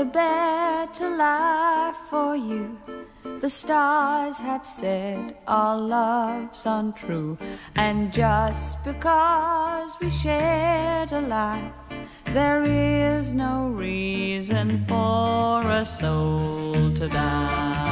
better life for you. The stars have said our love's untrue, and just because we shared a life, there is no reason for a soul to die.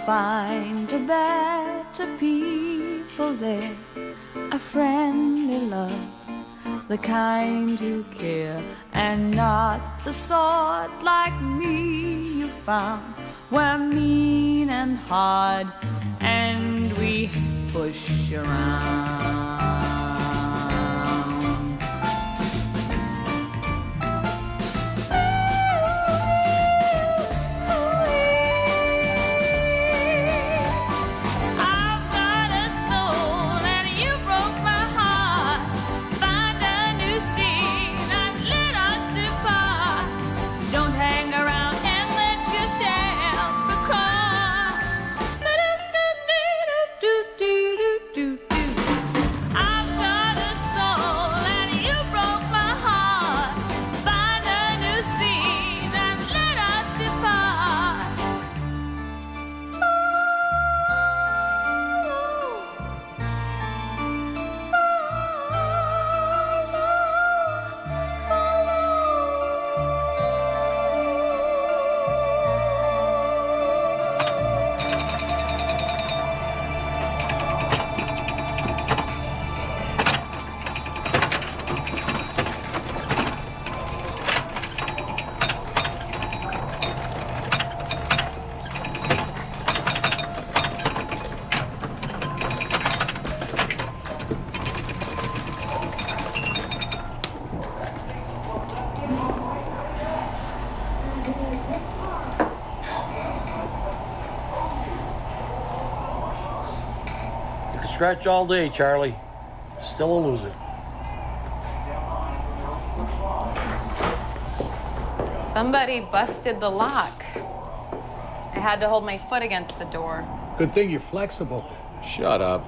Find a better people there, a friendly love, the kind who care, and not the sort like me you found. We're mean and hard, and we push around. Scratch all day, Charlie. Still a loser. Somebody busted the lock. I had to hold my foot against the door. Good thing you're flexible. Shut up.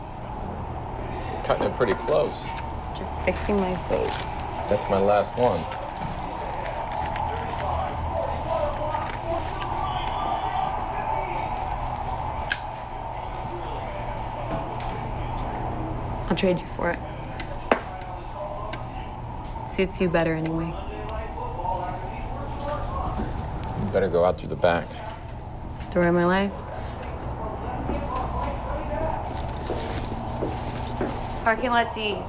Cutting it pretty close. Just fixing my face. That's my last one. I'll trade you for it. Suits you better anyway. You better go out through the back. Story of my life. Parking lot D.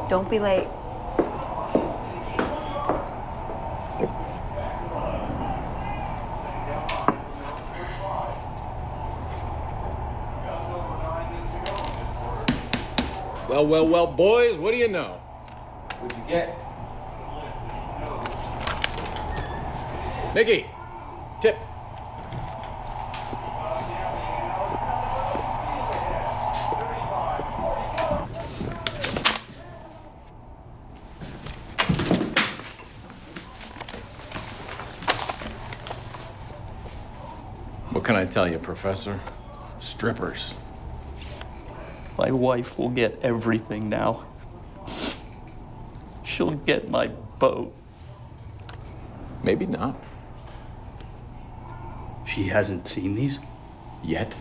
Don't be late. Well, well, well, boys, what do you know? What'd you get? Nicky, tip. What can I tell you, Professor? Strippers. My wife will get everything now. She'll get my boat. Maybe not. She hasn't seen these? Yet.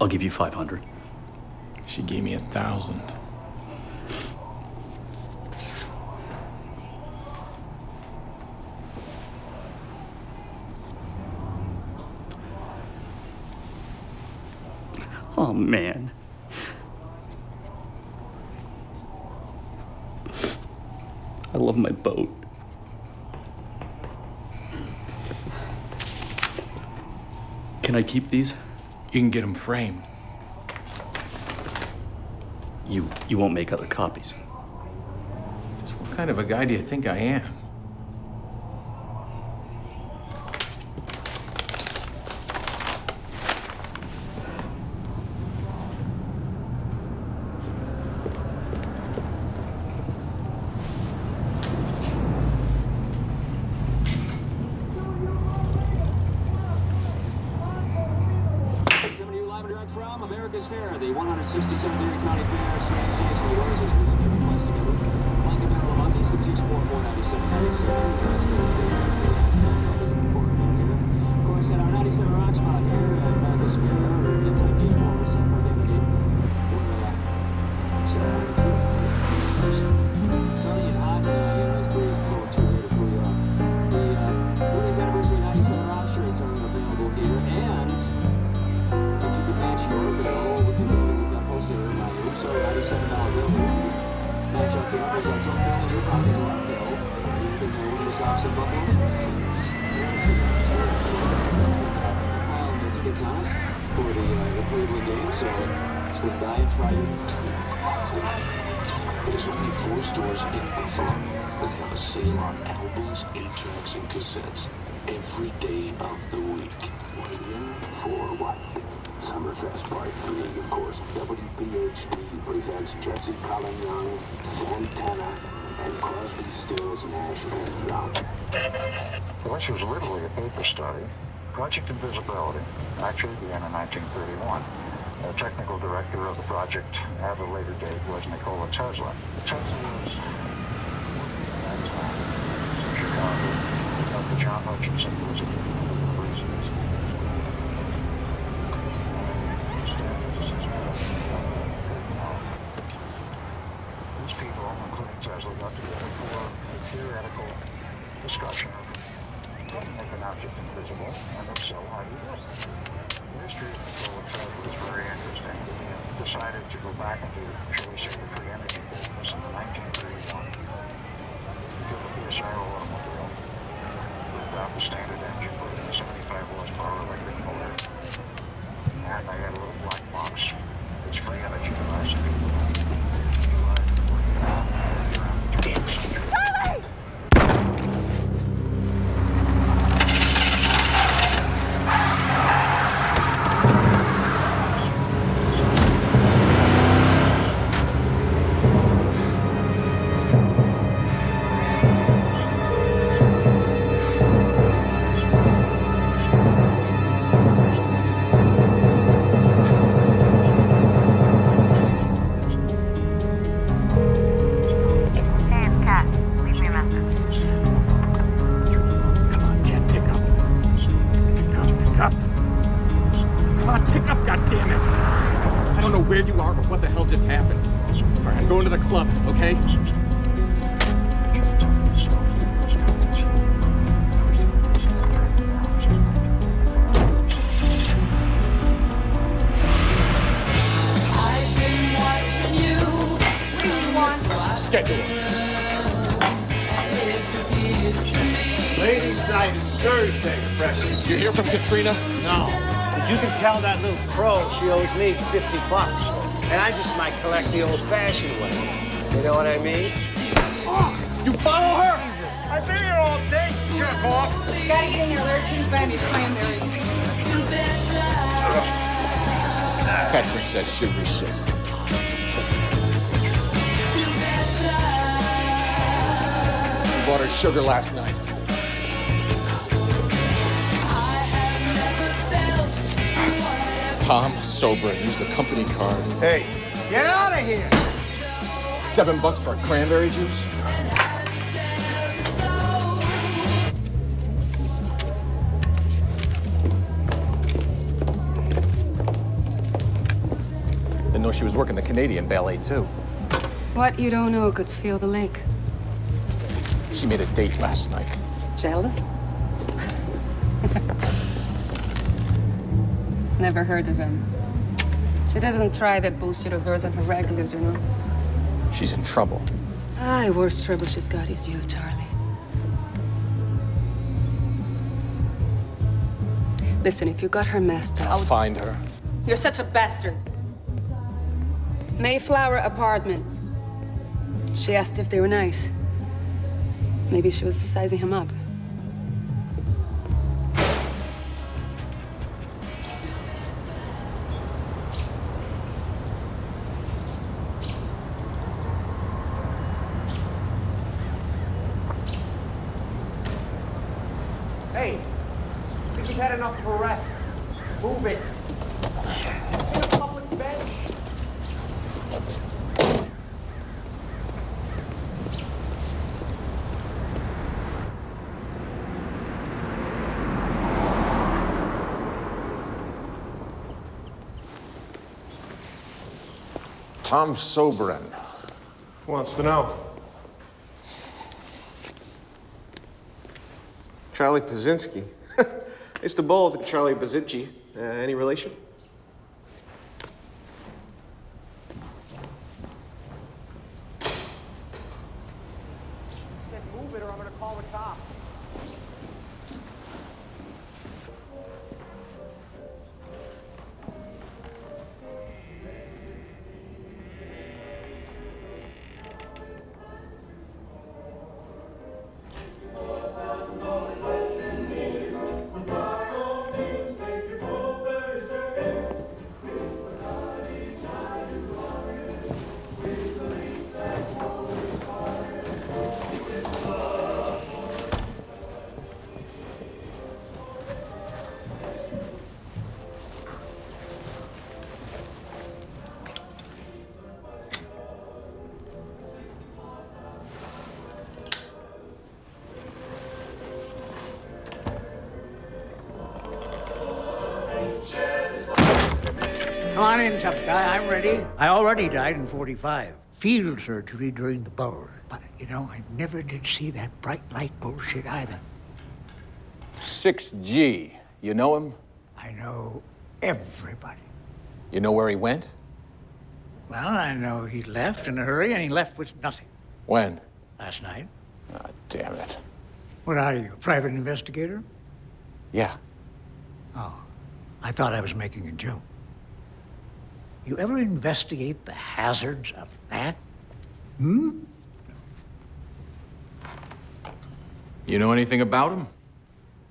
I'll give you 500. She gave me 1,000. Oh, man. I love my boat. Can I keep these? You can get them framed. You won't make other copies. Just what kind of a guy do you think I am? From America's Fair, the 167th Erie County Fair, Strange Days for Yours is recently requesting a blanket barrel of monkeys at 64497. Of course, at our 97 Rock spot here at America's Fair, inside gate 4% per day, we're sunny and hot, nice breeze blowing through here to cool you off. The 40th anniversary 97 Rock shirts are available here, and match your bill with the bill we've got posted in my room, so $97 bill. Match up the numbers on some bill in your pocket or bill. You can win yourself some buffalo tickets. The tickets on us for the Cleveland game, so swing by and try it. There's only 4 stores in Buffalo that have a sale on albums, 8-tracks, and cassettes every day of the week. Waiting for what? Summerfest Part 3, of course. WPHD presents Jesse Cullen Young, Santana, and Crosby, Stills, Nash, and Young. Well, this was literally a paper study. Project Invisibility actually began in 1931. The technical director of the project at a later date was Nikola Tesla. Tesla was at that time in Chicago of the John Hutchinson Institute for reasons. These people, including Tesla, got together for a theoretical discussion of how to make an object invisible, and if so, how do you do it? The history of Nikola Tesla was very interesting. He decided to go back into, shall we say, the free energy business in 1931. He built a PSI automobile without the standard engine, put in a 75 horsepower electric motor, and they had a little black box. It's free energy device. Damn it! Charlie! Where you are or what the hell just happened. All right, I'm going to the club, okay? I've been watching you. Schedule it. Ladies' night is Thursday, precious. You hear from Katrina? No. But you can tell that little crow she owes me $50. And I just might collect the old-fashioned way. You know what I mean? Oh, you follow her? I've been here all day, jerk off. Gotta get in there, Larry King's buying me cranberry. That drinks that sugary shit. We bought her sugar last night. Tom, sober, and use the company card. Hey, get out of here! $7 for a cranberry juice? Didn't know she was working the Canadian ballet, too. What you don't know could feel the lake. She made a date last night. Jealous? Never heard of him. She doesn't try that bullshit of hers on her regulars, you know? She's in trouble. Aye, worst trouble she's got is you, Charlie. Listen, if you got her messed up... I'll find her. You're such a bastard. Mayflower Apartments. She asked if they were nice. Maybe she was sizing him up. Hey, I think you've had enough of a rest. Move it. It's in a public bench. Tom Soberin. Who wants to know? Charlie Pazinski. I used to bowl with Charlie Pazinski. Any relation? I said move it or I'm gonna call the cops. Come on in, tough guy. I'm ready. I already died in 45. Field surgery during the bulge. But, you know, I never did see that bright light bullshit either. 6G. You know him? I know everybody. You know where he went? Well, I know he left in a hurry, and he left with nothing. When? Last night. Ah, damn it. What are you, a private investigator? Yeah. Oh, I thought I was making a joke. You ever investigate the hazards of that? Hmm? You know anything about him?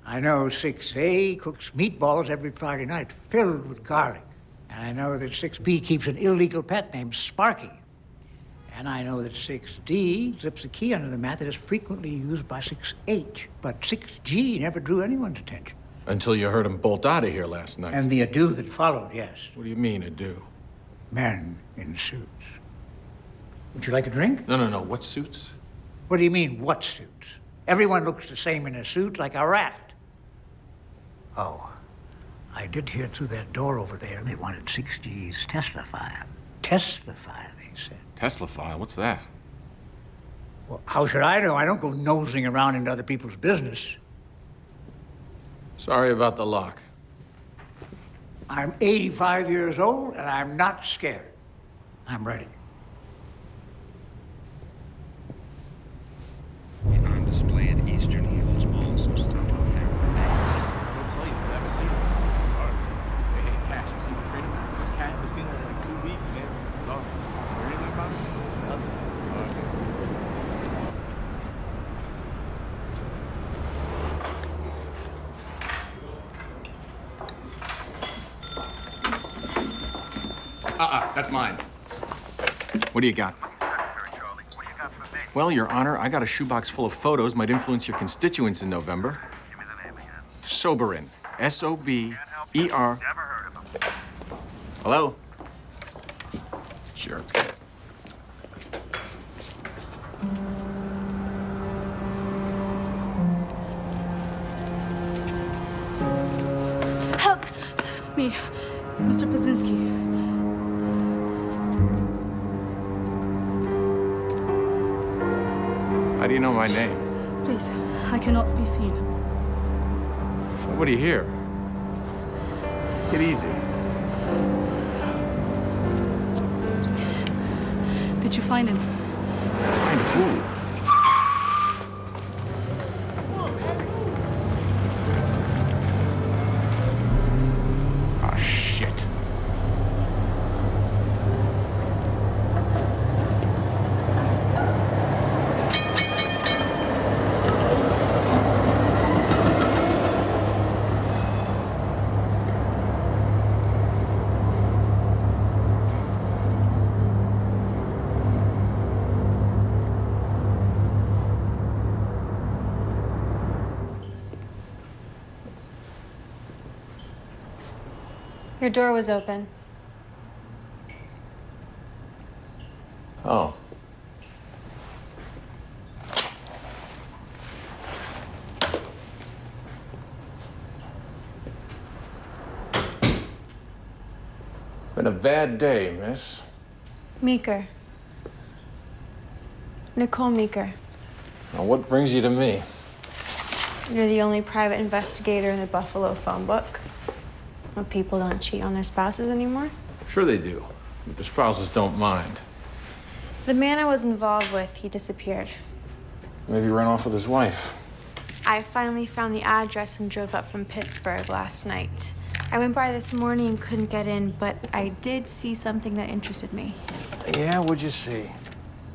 I know 6A cooks meatballs every Friday night, filled with garlic. And I know that 6B keeps an illegal pet named Sparky. And I know that 6D slips a key under the mat that is frequently used by 6H. But 6G never drew anyone's attention. Until you heard him bolt out of here last night. And the ado that followed, yes. What do you mean, ado? Men in suits. Would you like a drink? No. What suits? What do you mean, what suits? Everyone looks the same in a suit, like a rat. Oh, I did hear through that door over there they wanted 6G's Tesla file. Tesla file, they said. Tesla file? What's that? Well, how should I know? I don't go nosing around into other people's business. Sorry about the lock. I'm 85 years old, and I'm not scared. I'm ready. On display at Eastern Hills Mall, some stuff on there. I'll tell you, I've never seen it. Sorry. Hey, Cash, you seen the trader? Cash, I've seen it in like 2 weeks, man. Sorry. Heard anything about it? Nothing. That's mine. What do you got? Well, Your Honor, I got a shoebox full of photos might influence your constituents in November. Give me the name again. Soberin. S-O-B-E-R. Never heard of him. Hello? Jerk. Help me, Mr. Pazinski. How do you know my name? Please, I cannot be seen. Nobody here. Get easy. Did you find him? Find who? Your door was open. Oh. Been a bad day, miss. Meeker. Nicole Meeker. Now, what brings you to me? You're the only private investigator in the Buffalo phone book. Well, people don't cheat on their spouses anymore. Sure they do, but the spouses don't mind. The man I was involved with, he disappeared. Maybe he ran off with his wife. I finally found the address and drove up from Pittsburgh last night. I went by this morning and couldn't get in, but I did see something that interested me. Yeah, what'd you see?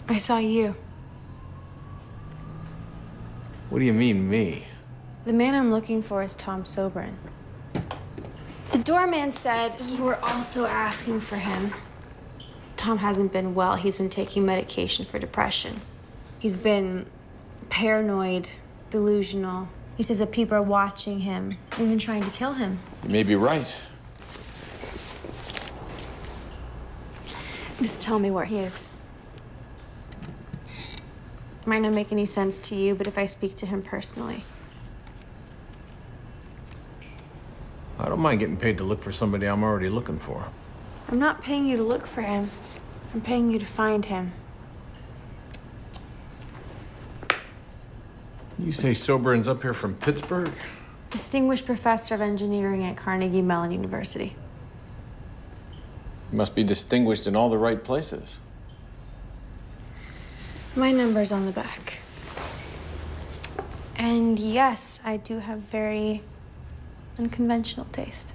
I saw you. What do you mean, me? The man I'm looking for is Tom Sobran. The doorman said you were also asking for him. Tom hasn't been well. He's been taking medication for depression. He's been paranoid, delusional. He says that people are watching him, even trying to kill him. You may be right. Just tell me where he is. Might not make any sense to you, but if I speak to him personally. I don't mind getting paid to look for somebody I'm already looking for. I'm not paying you to look for him. I'm paying you to find him. You say Sobran's up here from Pittsburgh? Distinguished professor of engineering at Carnegie Mellon University. You must be distinguished in all the right places. My number's on the back. And yes, I do have very unconventional taste.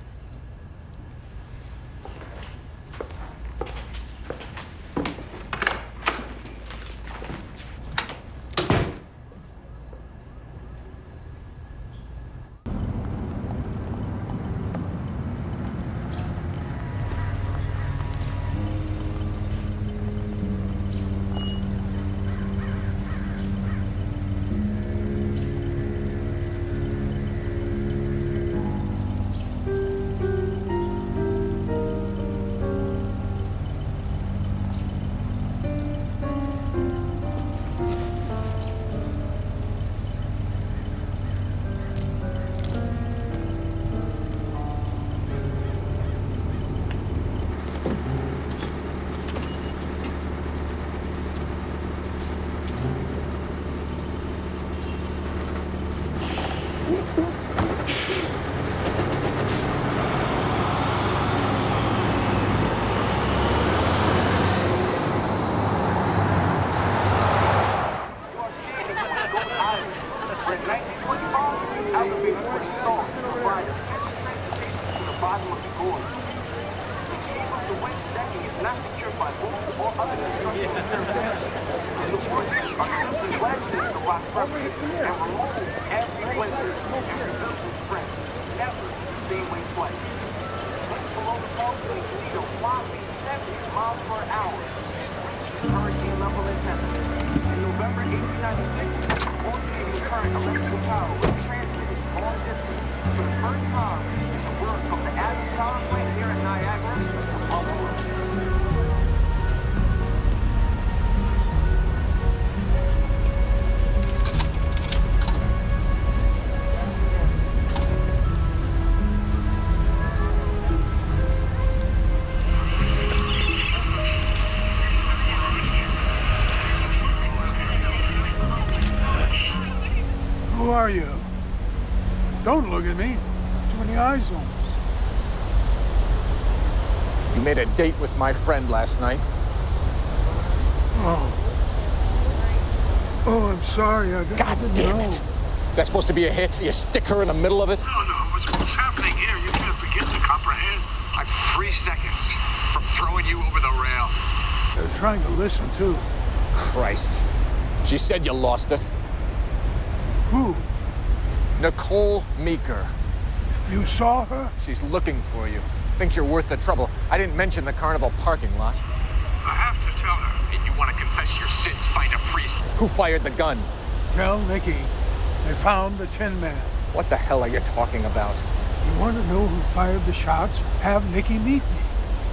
Who are you? Don't look at me. Too many eyes on us. You made a date with my friend last night. Oh. Oh, I'm sorry. I God damn it. That's supposed to be a hit. You stick her in the middle of it. No. What's happening here? You can't begin to comprehend. I'm 3 seconds from throwing you over the rail. They're trying to listen, too. Christ. She said you lost it. Who? Nicole Meeker. You saw her? She's looking for you. Thinks you're worth the trouble. I didn't mention the carnival parking lot. I have to tell her. And you want to confess your sins, find a priest. Who fired the gun? Tell Nikki. They found the Tin Man. What the hell are you talking about? You want to know who fired the shots? Have Nikki meet me.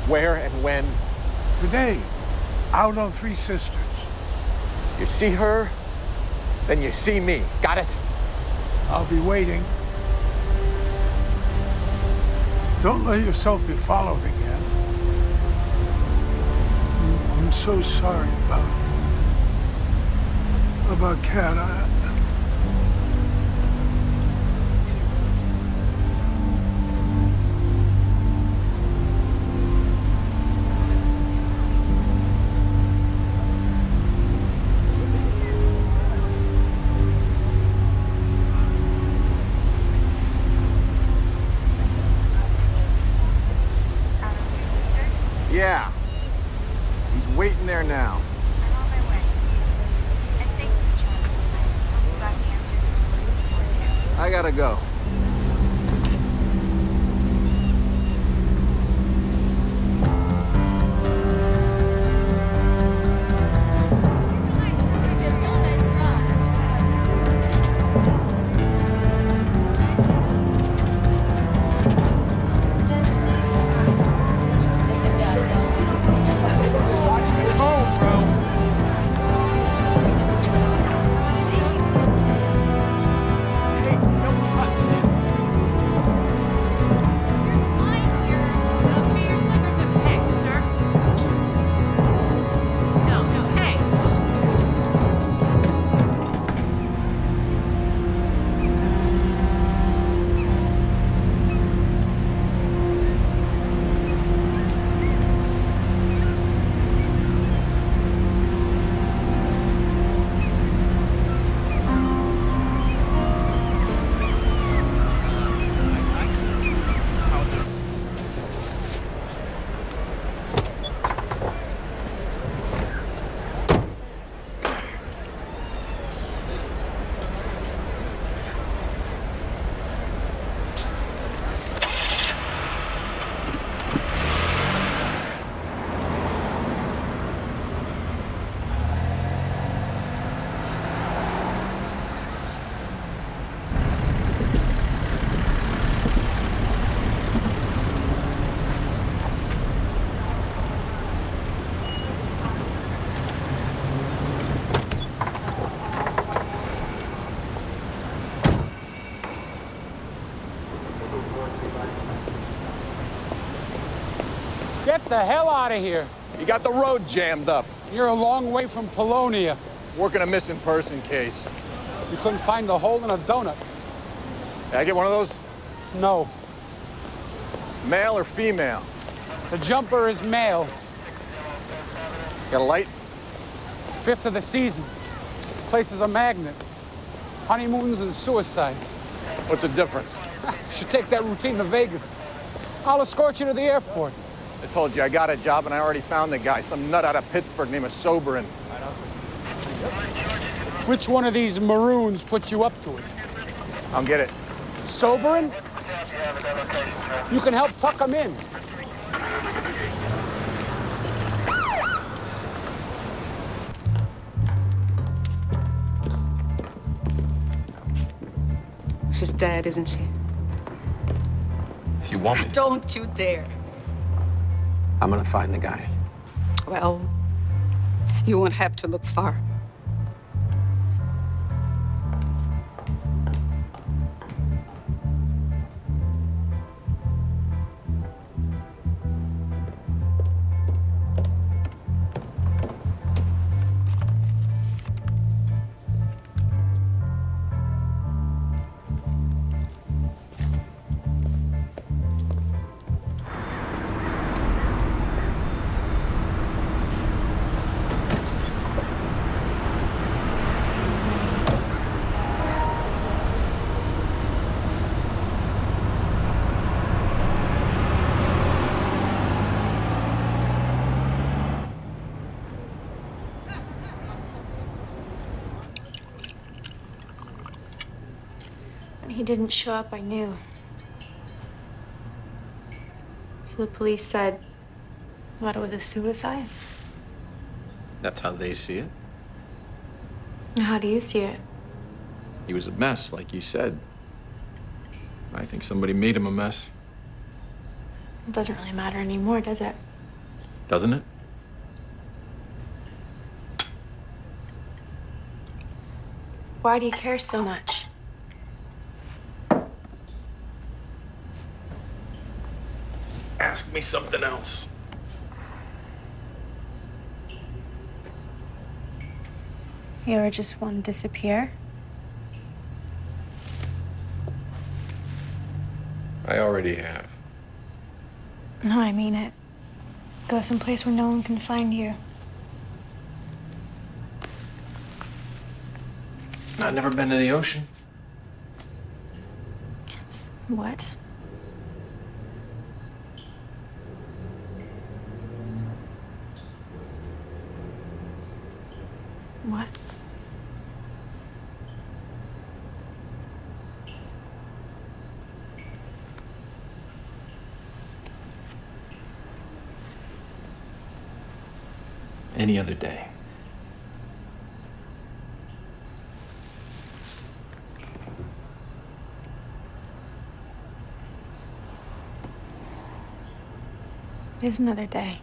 Where and when? Today, out on Three Sisters. You see her, then you see me. Got it? I'll be waiting. Don't let yourself be followed again. I'm so sorry about Kat. Yeah. He's waiting there now. I'm on my way. And thank you, John. I hope you got the answers you were looking for, too. I gotta go. Get the hell out of here. You got the road jammed up. You're a long way from Polonia. Working a missing person case. You couldn't find the hole in a donut. Can I get one of those? No. Male or female? The jumper is male. Got a light? 5th of the season. Place is a magnet. Honeymoons and suicides. What's the difference? You should take that routine to Vegas. I'll escort you to the airport. I told you I got a job and I already found the guy. Some nut out of Pittsburgh named Sobrin. Which one of these maroons put you up to it? I'll get it. Sobering? You can help tuck him in. She's dead, isn't she? If you want me, Don't you dare. I'm gonna find the guy. Well, you won't have to look far. When he didn't show up, I knew. So the police said that it was a suicide. That's how they see it. How do you see it? He was a mess, like you said. I think somebody made him a mess. It doesn't really matter anymore, does it? Doesn't it? Why do you care so much? Ask me something else. You ever just want to disappear? I already have. No, I mean it. Go someplace where no one can find you. I've never been to the ocean. It's what? What? Any other day. It is another day.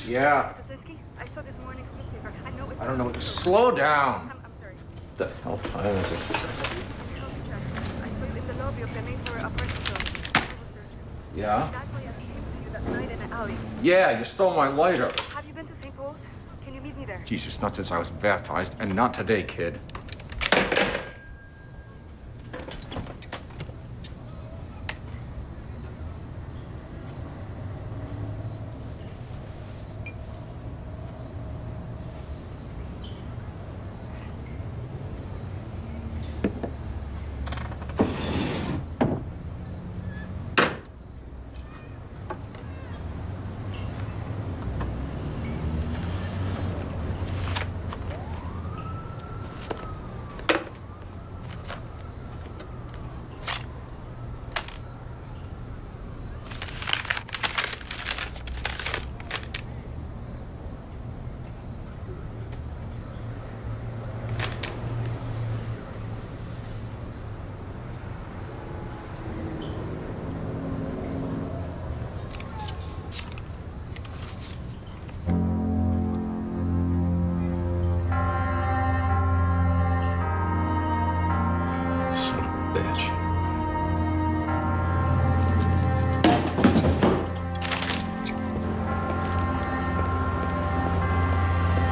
Yeah. I saw this morning's newspaper. I know it's... I don't know. Slow down. I'm sorry. The hell time is it? I saw you in the lobby of Janeane for a person. Yeah? That's why I came to you that night in the alley. Yeah, you stole my lighter. Have you been to St. Paul's? Can you meet me there? Jesus, not since I was baptized, and not today, kid.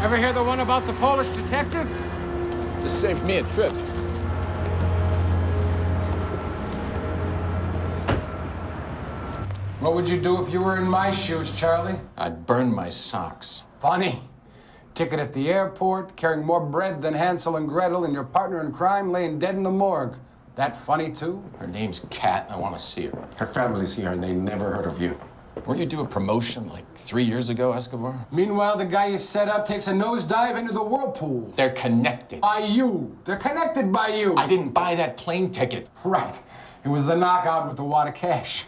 Ever hear the one about the Polish detective? Just saved me a trip. What would you do if you were in my shoes, Charlie? I'd burn my socks. Funny. Ticket at the airport, carrying more bread than Hansel and Gretel, and your partner in crime laying dead in the morgue. That funny, too? Her name's Kat, and I want to see her. Her family's here, and they never heard of you. Weren't you due a promotion like 3 years ago, Escobar? Meanwhile, the guy you set up takes a nosedive into the whirlpool. They're connected. By you. They're connected by you. I didn't buy that plane ticket. Right. It was the knockout with the wad of cash.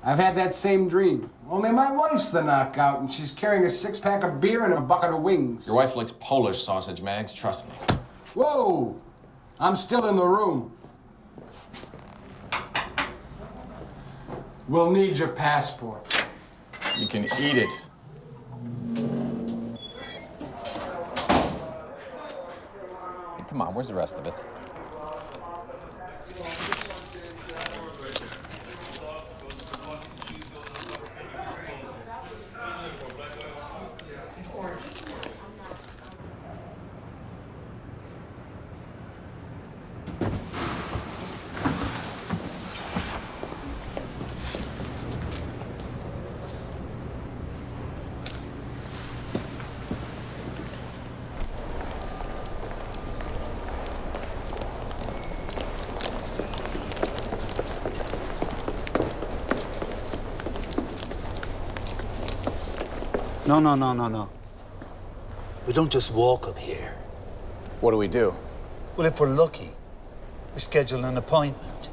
I've had that same dream. Only my wife's the knockout, and she's carrying a six-pack of beer and a bucket of wings. Your wife likes Polish sausage, Mags. Trust me. Whoa! I'm still in the room. We'll need your passport. You can eat it. come on, where's the rest of it? No. We don't just walk up here. What do we do? Well, if we're lucky, we schedule an appointment.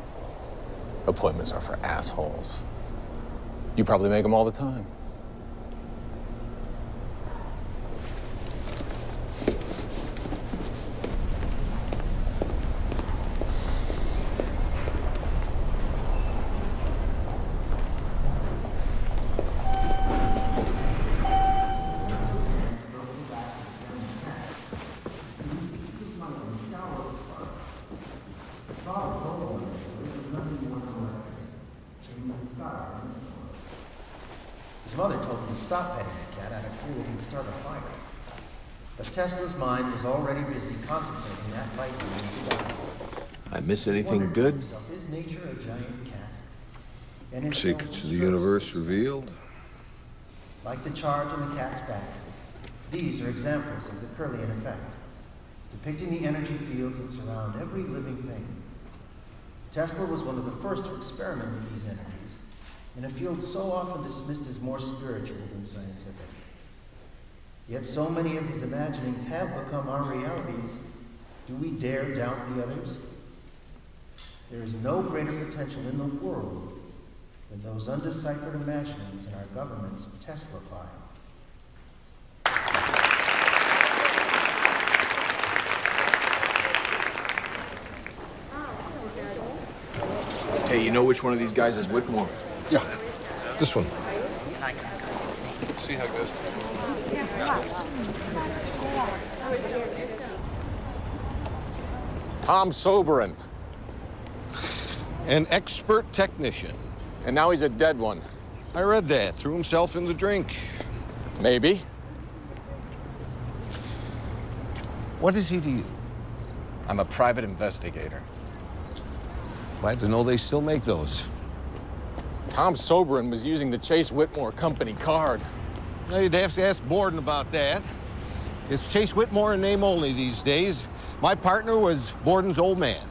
Appointments are for assholes. You probably make them all the time. His mother told him to stop petting the cat out of fear that he'd start a fire. But Tesla's mind was already busy contemplating that light in the sky. I miss anything good? Himself, is nature a giant cat? And if so, Secrets of the universe revealed. like the charge on the cat's back, these are examples of the Curlian effect, depicting the energy fields that surround every living thing. Tesla was one of the first to experiment with these energies, in a field so often dismissed as more spiritual than scientific. Yet so many of his imaginings have become our realities. Do we dare doubt the others? There is no greater potential in the world than those undeciphered imaginings in our government's Tesla file. Hey, you know which one of these guys is Whitmore? Yeah, this one. See how it goes. Tom Soberin. An expert technician. And now he's a dead one. I read that. Threw himself in the drink. Maybe. What is he to you? I'm a private investigator. Glad to know they still make those. Tom Soberin was using the Chase Whitmore company card. Now you'd have to ask Borden about that. It's Chase Whitmore in name only these days. My partner was Borden's old man.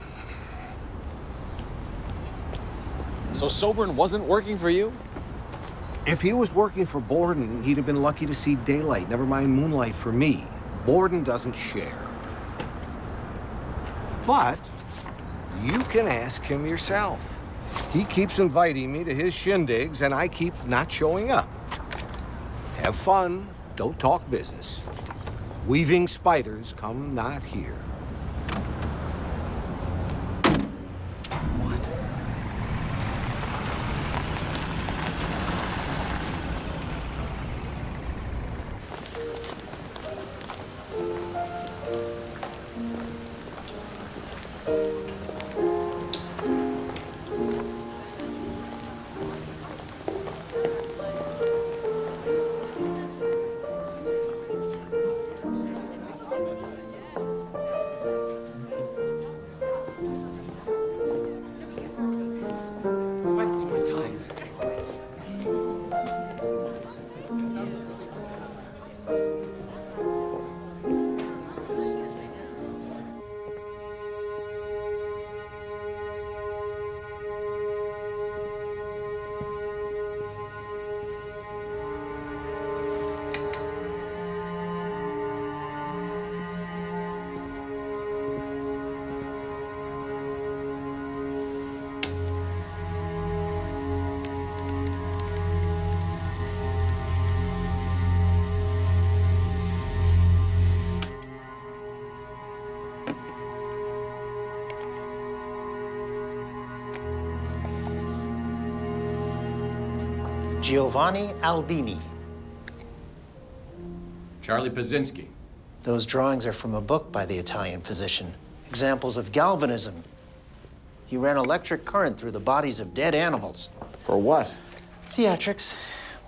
So Soberin wasn't working for you? If he was working for Borden, he'd have been lucky to see daylight, never mind moonlight for me. Borden doesn't share. But you can ask him yourself. He keeps inviting me to his shindigs, and I keep not showing up. Have fun, don't talk business. Weaving spiders come not here. Giovanni Aldini. Charlie Pazinski. Those drawings are from a book by the Italian physician. Examples of galvanism. He ran electric current through the bodies of dead animals. For what? Theatrics.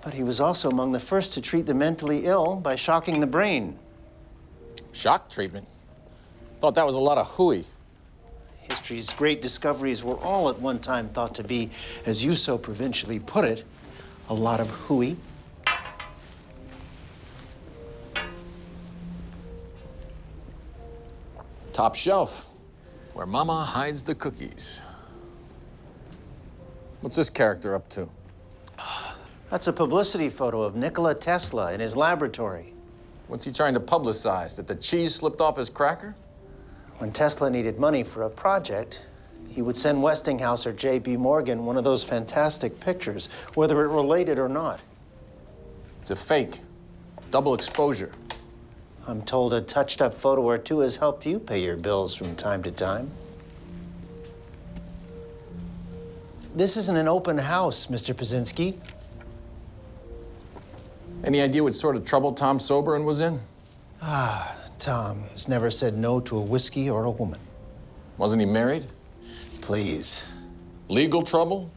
But he was also among the first to treat the mentally ill by shocking the brain. Shock treatment? Thought that was a lot of hooey. History's great discoveries were all at one time thought to be, as you so provincially put it, a lot of hooey. Top shelf, where Mama hides the cookies. What's this character up to? That's a publicity photo of Nikola Tesla in his laboratory. What's he trying to publicize? That the cheese slipped off his cracker? When Tesla needed money for a project, he would send Westinghouse or J.P. Morgan one of those fantastic pictures, whether it related or not. It's a fake. Double exposure. I'm told a touched-up photo or two has helped you pay your bills from time to time. This isn't an open house, Mr. Paszynski. Any idea what sort of trouble Tom Soberin was in? Ah, Tom has never said no to a whiskey or a woman. Wasn't he married? Please. Legal trouble?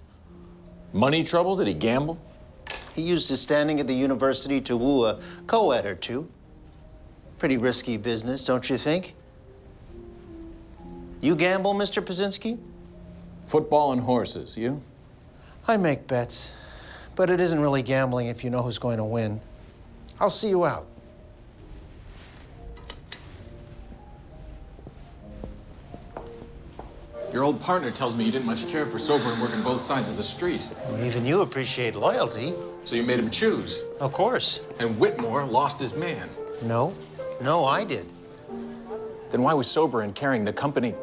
Money trouble? Did he gamble? He used his standing at the university to woo a co-ed or two. Pretty risky business, don't you think? You gamble, Mr. Paszynski? Football and horses, you? I make bets, but it isn't really gambling if you know who's going to win. I'll see you out. Your old partner tells me you didn't much care for Soberin working both sides of the street. Well, even you appreciate loyalty. So you made him choose? Of course. And Whitmore lost his man? No, I did. Then why was Soberin carrying the company?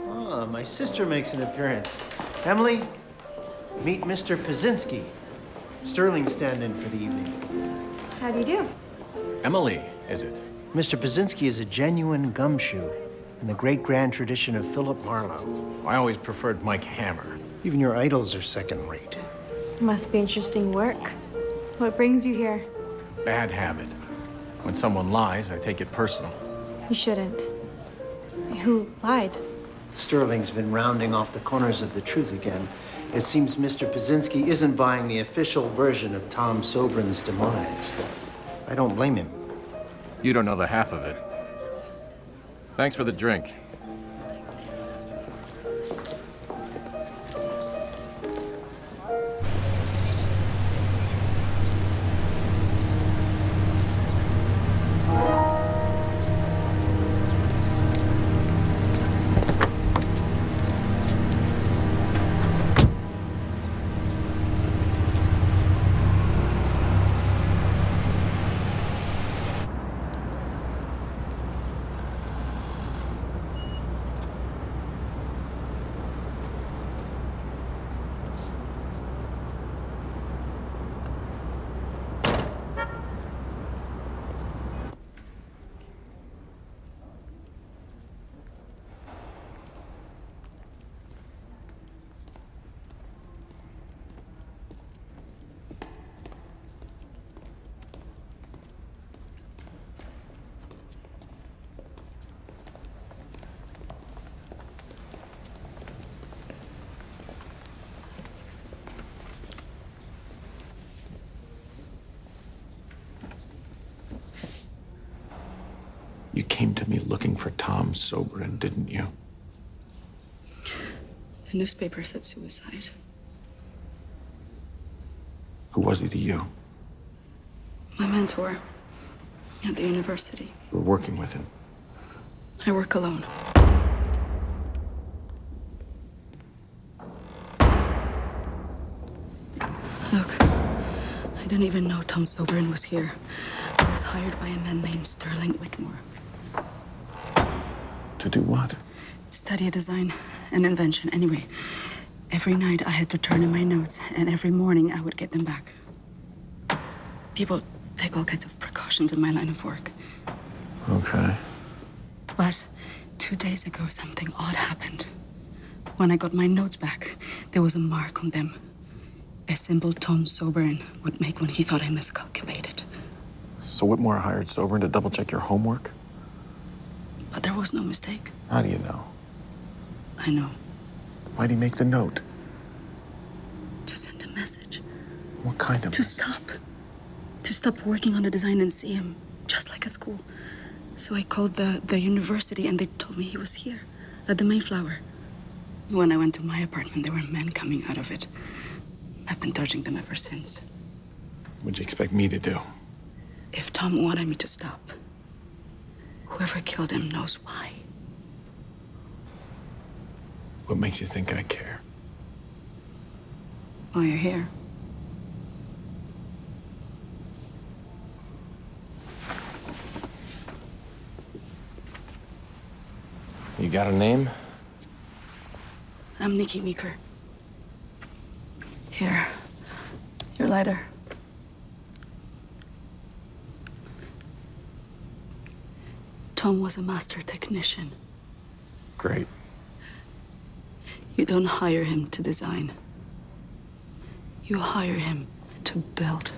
Ah, my sister makes an appearance. Emily, meet Mr. Paszynski. Sterling's stand-in for the evening. How do you do? Emily, is it? Mr. Paszynski is a genuine gumshoe in the great-grand tradition of Philip Marlowe. I always preferred Mike Hammer. Even your idols are second-rate. Must be interesting work. What brings you here? Bad habit. When someone lies, I take it personal. You shouldn't. Who lied? Sterling's been rounding off the corners of the truth again. It seems Mr. Paszynski isn't buying the official version of Tom Soberin's demise. I don't blame him. You don't know the half of it. Thanks for the drink. You came to me looking for Tom Soberin, didn't you? The newspaper said suicide. Who was he to you? My mentor at the university. You were working with him. I work alone. Look, I didn't even know Tom Soberin was here. I was hired by a man named Sterling Whitmore. To do what? Study design and invention. Anyway, every night I had to turn in my notes, and every morning I would get them back. People take all kinds of precautions in my line of work. Okay. But 2 days ago, something odd happened. When I got my notes back, there was a mark on them. A simple Tom Sobern would make when he thought I miscalculated. So Whitmore hired Sobern to double-check your homework? But there was no mistake. How do you know? I know. Why'd he make the note? To send a message. What kind of To stop. To stop working on the design and see him, just like at school. So I called the university and they told me he was here, at the Mayflower. When I went to my apartment, there were men coming out of it. I've been dodging them ever since. What'd you expect me to do? If Tom wanted me to stop, whoever killed him knows why. What makes you think I care? Well, you're here. You got a name? I'm Nikki Meeker. Here, your lighter. Tom was a master technician. Great. You don't hire him to design. You hire him to build.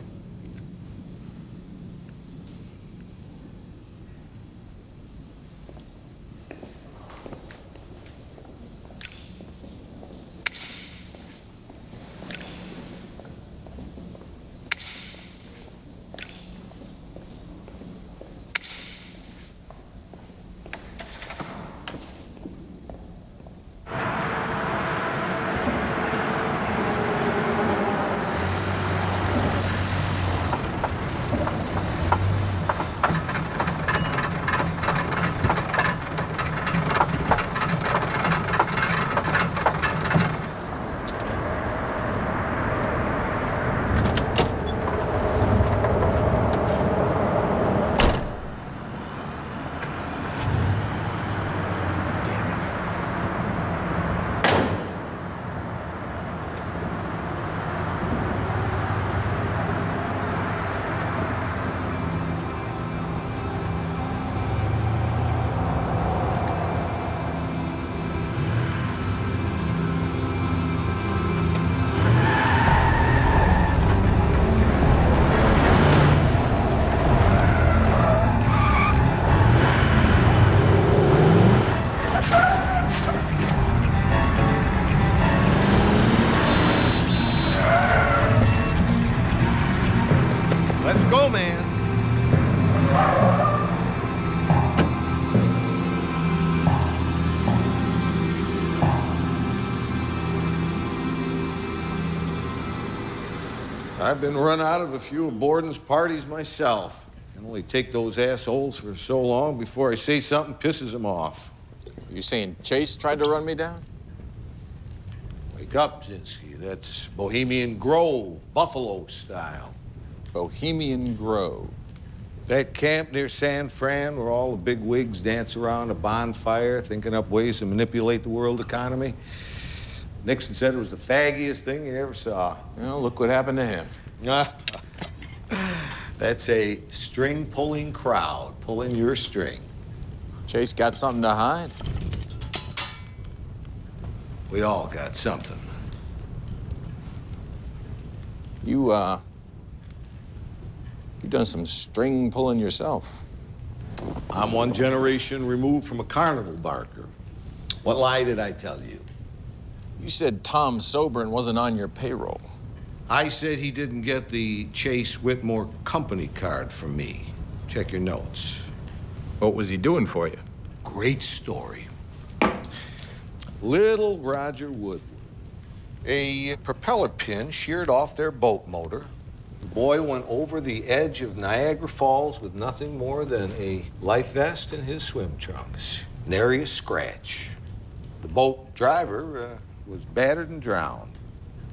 Let's go, man. I've been run out of a few of Borden's parties myself. I can only take those assholes for so long before I say something pisses them off. You saying Chase tried to run me down? Wake up, Zinsky. That's Bohemian Grove, Buffalo style. Bohemian Grove. That camp near San Fran where all the big wigs dance around a bonfire thinking up ways to manipulate the world economy. Nixon said it was the faggiest thing he ever saw. Well, look what happened to him. That's a string-pulling crowd pulling your string. Chase got something to hide? We all got something. You done some string pulling yourself. I'm one generation removed from a carnival barker. What lie did I tell you? You said Tom Sobern wasn't on your payroll. I said he didn't get the Chase Whitmore company card from me. Check your notes. What was he doing for you? Great story. Little Roger Woodward. A propeller pin sheared off their boat motor. The boy went over the edge of Niagara Falls with nothing more than a life vest and his swim trunks. Nary a scratch. The boat driver was battered and drowned.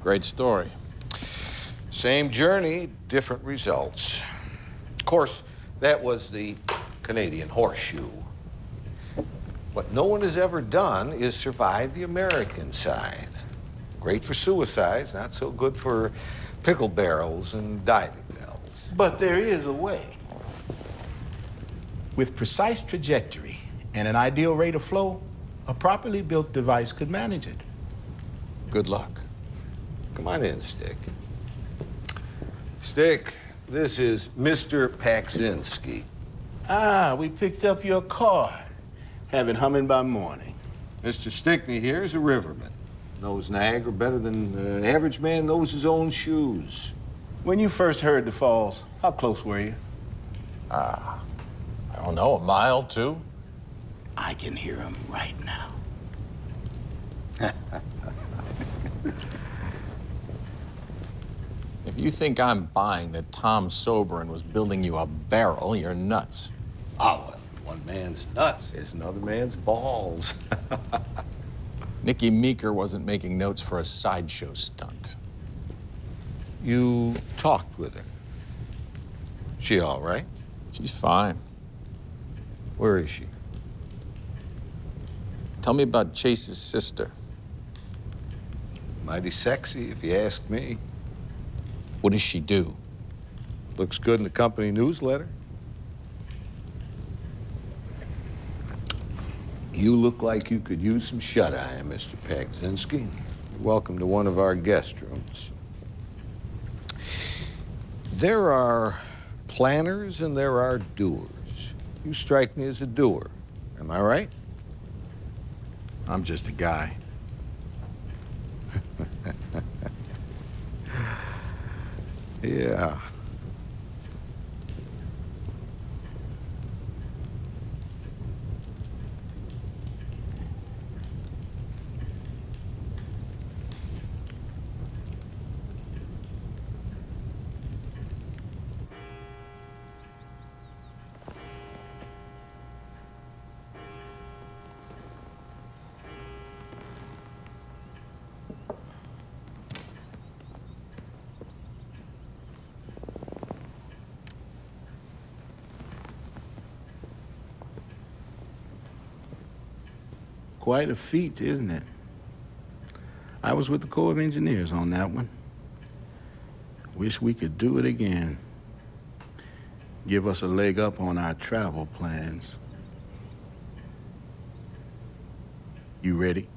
Great story. Same journey, different results. Of course, that was the Canadian horseshoe. What no one has ever done is survive the American side. Great for suicides, not so good for pickle barrels and diving bells. But there is a way. With precise trajectory and an ideal rate of flow, a properly built device could manage it. Good luck. Come on in, Stick. Stick, this is Mr. Paksinski. Ah, we picked up your car. Have it humming by morning. Mr. Stickney here is a riverman. Knows Niagara better than the average man knows his own shoes. When you first heard the falls, how close were you? I don't know, a mile, 2? I can hear him right now. If you think I'm buying that Tom Sobran was building you a barrel, you're nuts. Oh, well, one man's nuts is another man's balls. Nicky Meeker wasn't making notes for a sideshow stunt. You talked with her. She all right? She's fine. Where is she? Tell me about Chase's sister. Mighty sexy, if you ask me. What does she do? Looks good in the company newsletter. You look like you could use some shut-eye, Mr. Paksinski. You're welcome to one of our guest rooms. There are planners and there are doers. You strike me as a doer. Am I right? I'm just a guy. Yeah. Quite a feat, isn't it? I was with the Corps of Engineers on that one. Wish we could do it again. Give us a leg up on our travel plans. You ready?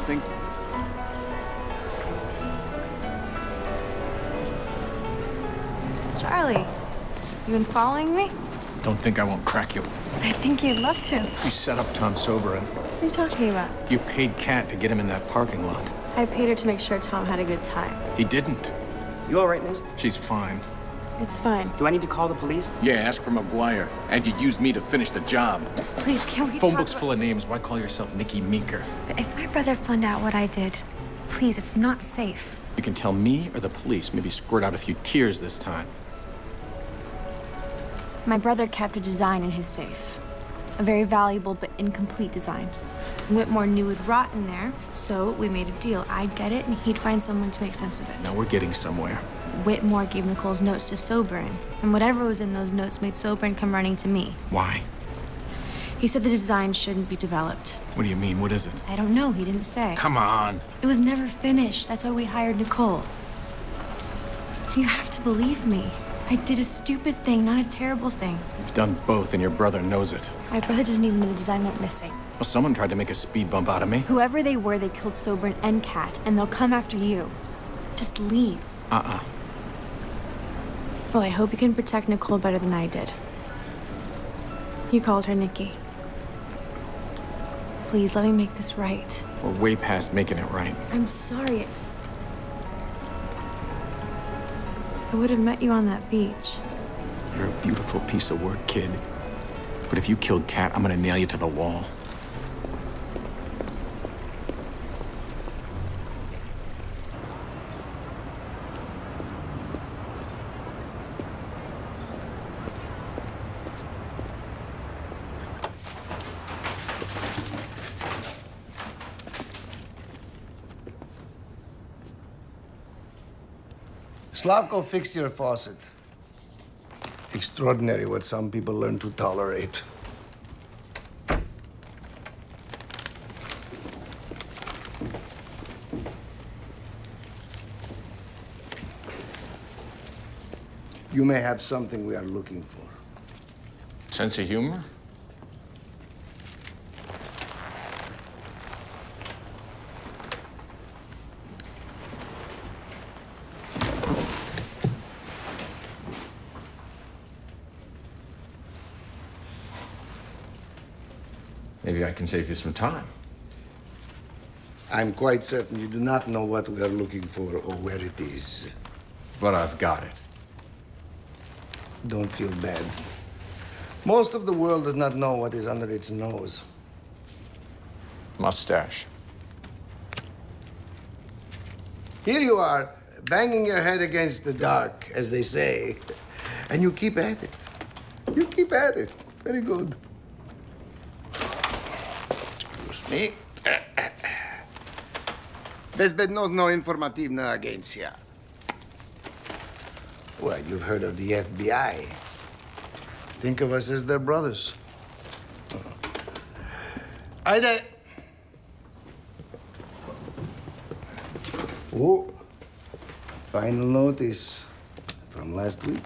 think... Charlie, you been following me? Don't think I won't crack you. I think you'd love to. You set up Tom Soberin. What are you talking about? You paid Kat to get him in that parking lot. I paid her to make sure Tom had a good time. He didn't. You all right, miss? She's fine. It's fine. Do I need to call the police? Yeah, ask for McGuire. And you used me to finish the job. Please, can we Phone talk book's full of names. Why call yourself Nikki Meeker? But if my brother found out what I did, please, it's not safe. You can tell me or the police. Maybe squirt out a few tears this time. My brother kept a design in his safe. A very valuable but incomplete design. Whitmore knew it'd rot in there, so we made a deal. I'd get it, and he'd find someone to make sense of it. Now we're getting somewhere. Whitmore gave Nicole's notes to Soberin, and whatever was in those notes made Soberin come running to me. Why? He said the design shouldn't be developed. What do you mean? What is it? I don't know, he didn't say. Come on. It was never finished. That's why we hired Nicole. You have to believe me. I did a stupid thing, not a terrible thing. You've done both, and your brother knows it. My brother doesn't even know the design went missing. Well, someone tried to make a speed bump out of me. Whoever they were, they killed Soberin and Kat, and they'll come after you. Just leave. Well, I hope you can protect Nicole better than I did. You called her Nikki. Please, let me make this right. We're way past making it right. I'm sorry. I would have met you on that beach. You're a beautiful piece of work, kid. But if you killed Kat, I'm gonna nail you to the wall. Slavko fixed your faucet. Extraordinary what some people learn to tolerate. You may have something we are looking for. Sense of humor? Maybe I can save you some time. I'm quite certain you do not know what we are looking for or where it is. But I've got it. Don't feel bad. Most of the world does not know what is under its nose. Mustache. Here you are, banging your head against the dark, as they say. And you keep at it. You keep at it. Very good. Excuse me. Bezbednost no informativna agencja. Well, you've heard of the FBI. Think of us as their brothers. Haydi. Oh, final notice from last week.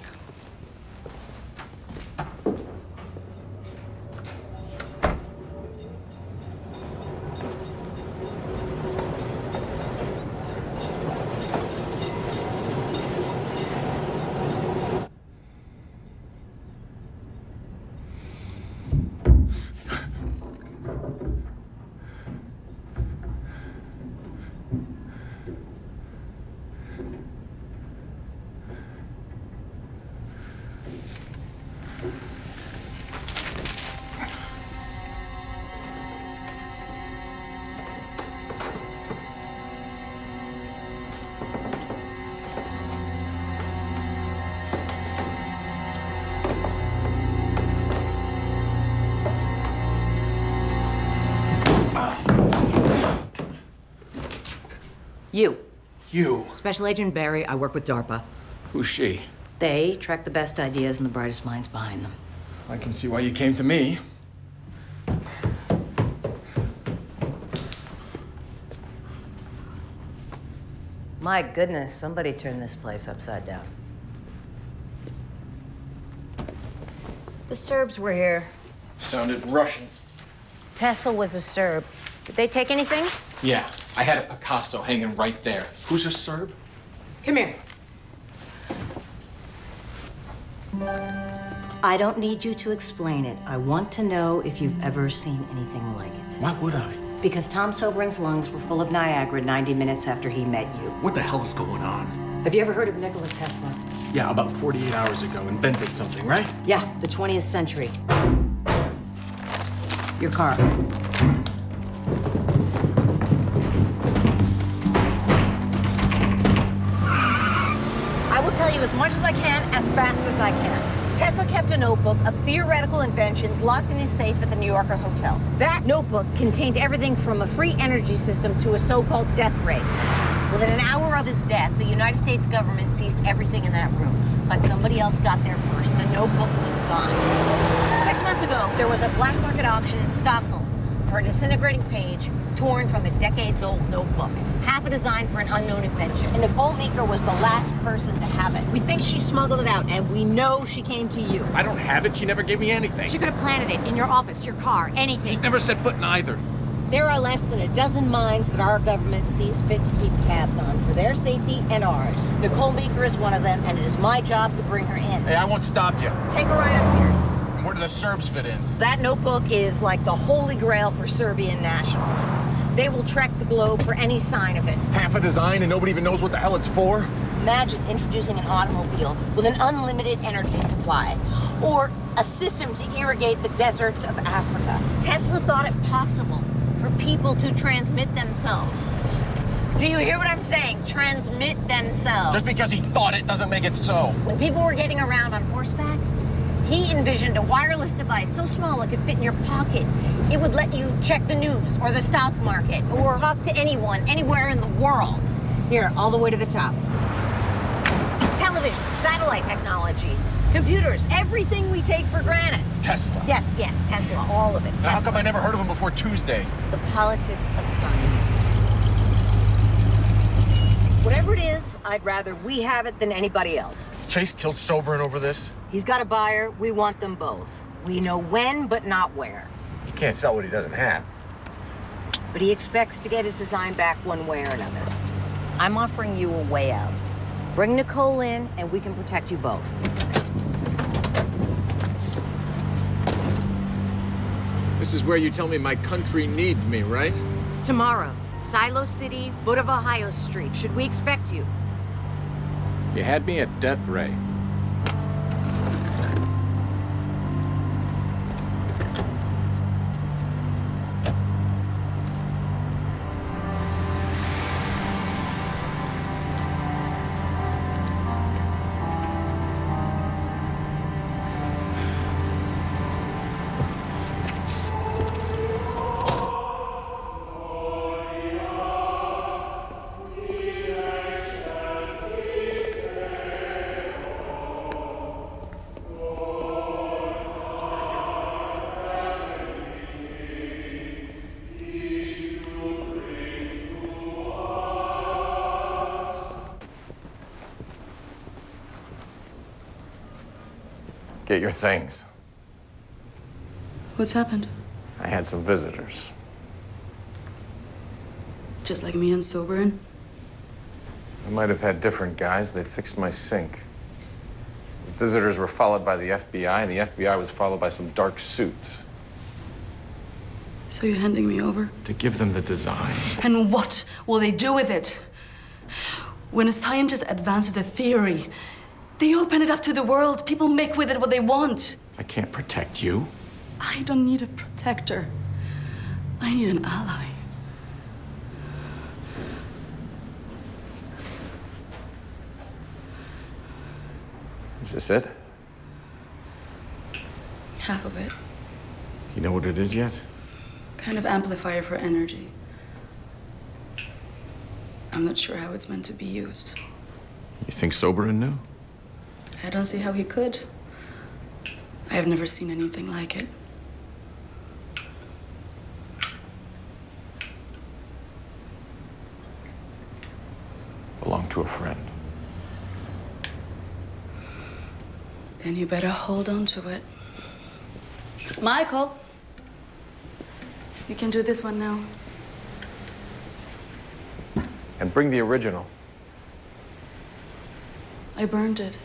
You. Special Agent Barry, I work with DARPA. Who's she? They track the best ideas and the brightest minds behind them. I can see why you came to me. My goodness, somebody turned this place upside down. The Serbs were here. Sounded Russian. Tesla was a Serb. Did they take anything? Yeah, I had a Picasso hanging right there. Who's a Serb? Come here. I don't need you to explain it. I want to know if you've ever seen anything like it. Why would I? Because Tom Soberin's lungs were full of Niagara 90 minutes after he met you. What the hell is going on? Have you ever heard of Nikola Tesla? Yeah, about 48 hours ago, invented something, right? Yeah, the 20th century. Your car. I will tell you as much as I can, as fast as I can. Tesla kept a notebook of theoretical inventions locked in his safe at the New Yorker hotel. That notebook contained everything from a free energy system to a so-called death ray. Within an hour of his death, the United States government seized everything in that room. But somebody else got there first. The notebook was gone. 6 months ago, there was a black market auction in Stockholm for a disintegrating page torn from a decades-old notebook. Half a design for an unknown invention. And Nicole Meeker was the last person to have it. We think she smuggled it out, and we know she came to you. I don't have it. She never gave me anything. She could have planted it in your office, your car, anything. She's never set foot in either. There are less than a dozen mines that our government sees fit to keep tabs on for their safety and ours. Nicole Meeker is one of them, and it is my job to bring her in. Hey, I won't stop you. Take her right up here. And where do the Serbs fit in? That notebook is like the holy grail for Serbian nationals. They will trek the globe for any sign of it. Half a design and nobody even knows what the hell it's for? Imagine introducing an automobile with an unlimited energy supply, or a system to irrigate the deserts of Africa. Tesla thought it possible for people to transmit themselves. Do you hear what I'm saying? Transmit themselves. Just because he thought it doesn't make it so. When people were getting around on horseback, he envisioned a wireless device so small it could fit in your pocket. It would let you check the news or the stock market or talk to anyone, anywhere in the world. Here, all the way to the top. Television, satellite technology, computers, everything we take for granted. Tesla. Yes, Tesla, all of it. Now, how come I never heard of him before Tuesday? The politics of science. Whatever it is, I'd rather we have it than anybody else. Chase killed Soberin over this? He's got a buyer. We want them both. We know when, but not where. He can't sell what he doesn't have. But he expects to get his design back one way or another. I'm offering you a way out. Bring Nicole in, and we can protect you both. This is where you tell me my country needs me, right? Tomorrow, Silo City, foot of Ohio Street. Should we expect you? You had me at death ray. Get your things. What's happened? I had some visitors. Just like me and Soberin? I might have had different guys. They fixed my sink. The visitors were followed by the FBI, and the FBI was followed by some dark suits. So you're handing me over? To give them the design. And what will they do with it? When a scientist advances a theory, they open it up to the world. People make with it what they want. I can't protect you. I don't need a protector. I need an ally. Is this it? Half of it. You know what it is yet? Kind of amplifier for energy. I'm not sure how it's meant to be used. You think Soberin knew? I don't see how he could. I have never seen anything like it. Belonged to a friend. Then you better hold on to it. Michael! You can do this one now. And bring the original. I burned it.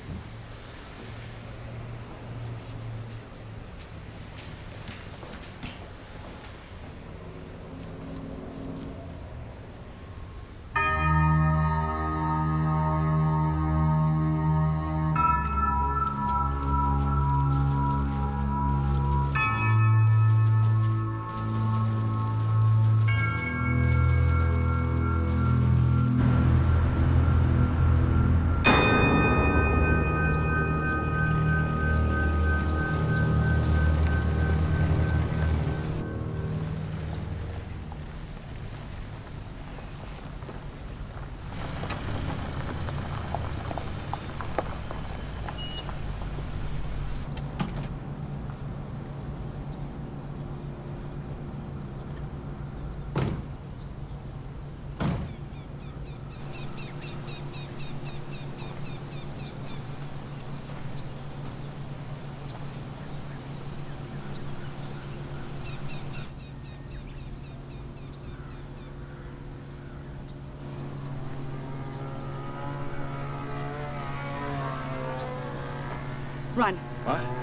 Run. What?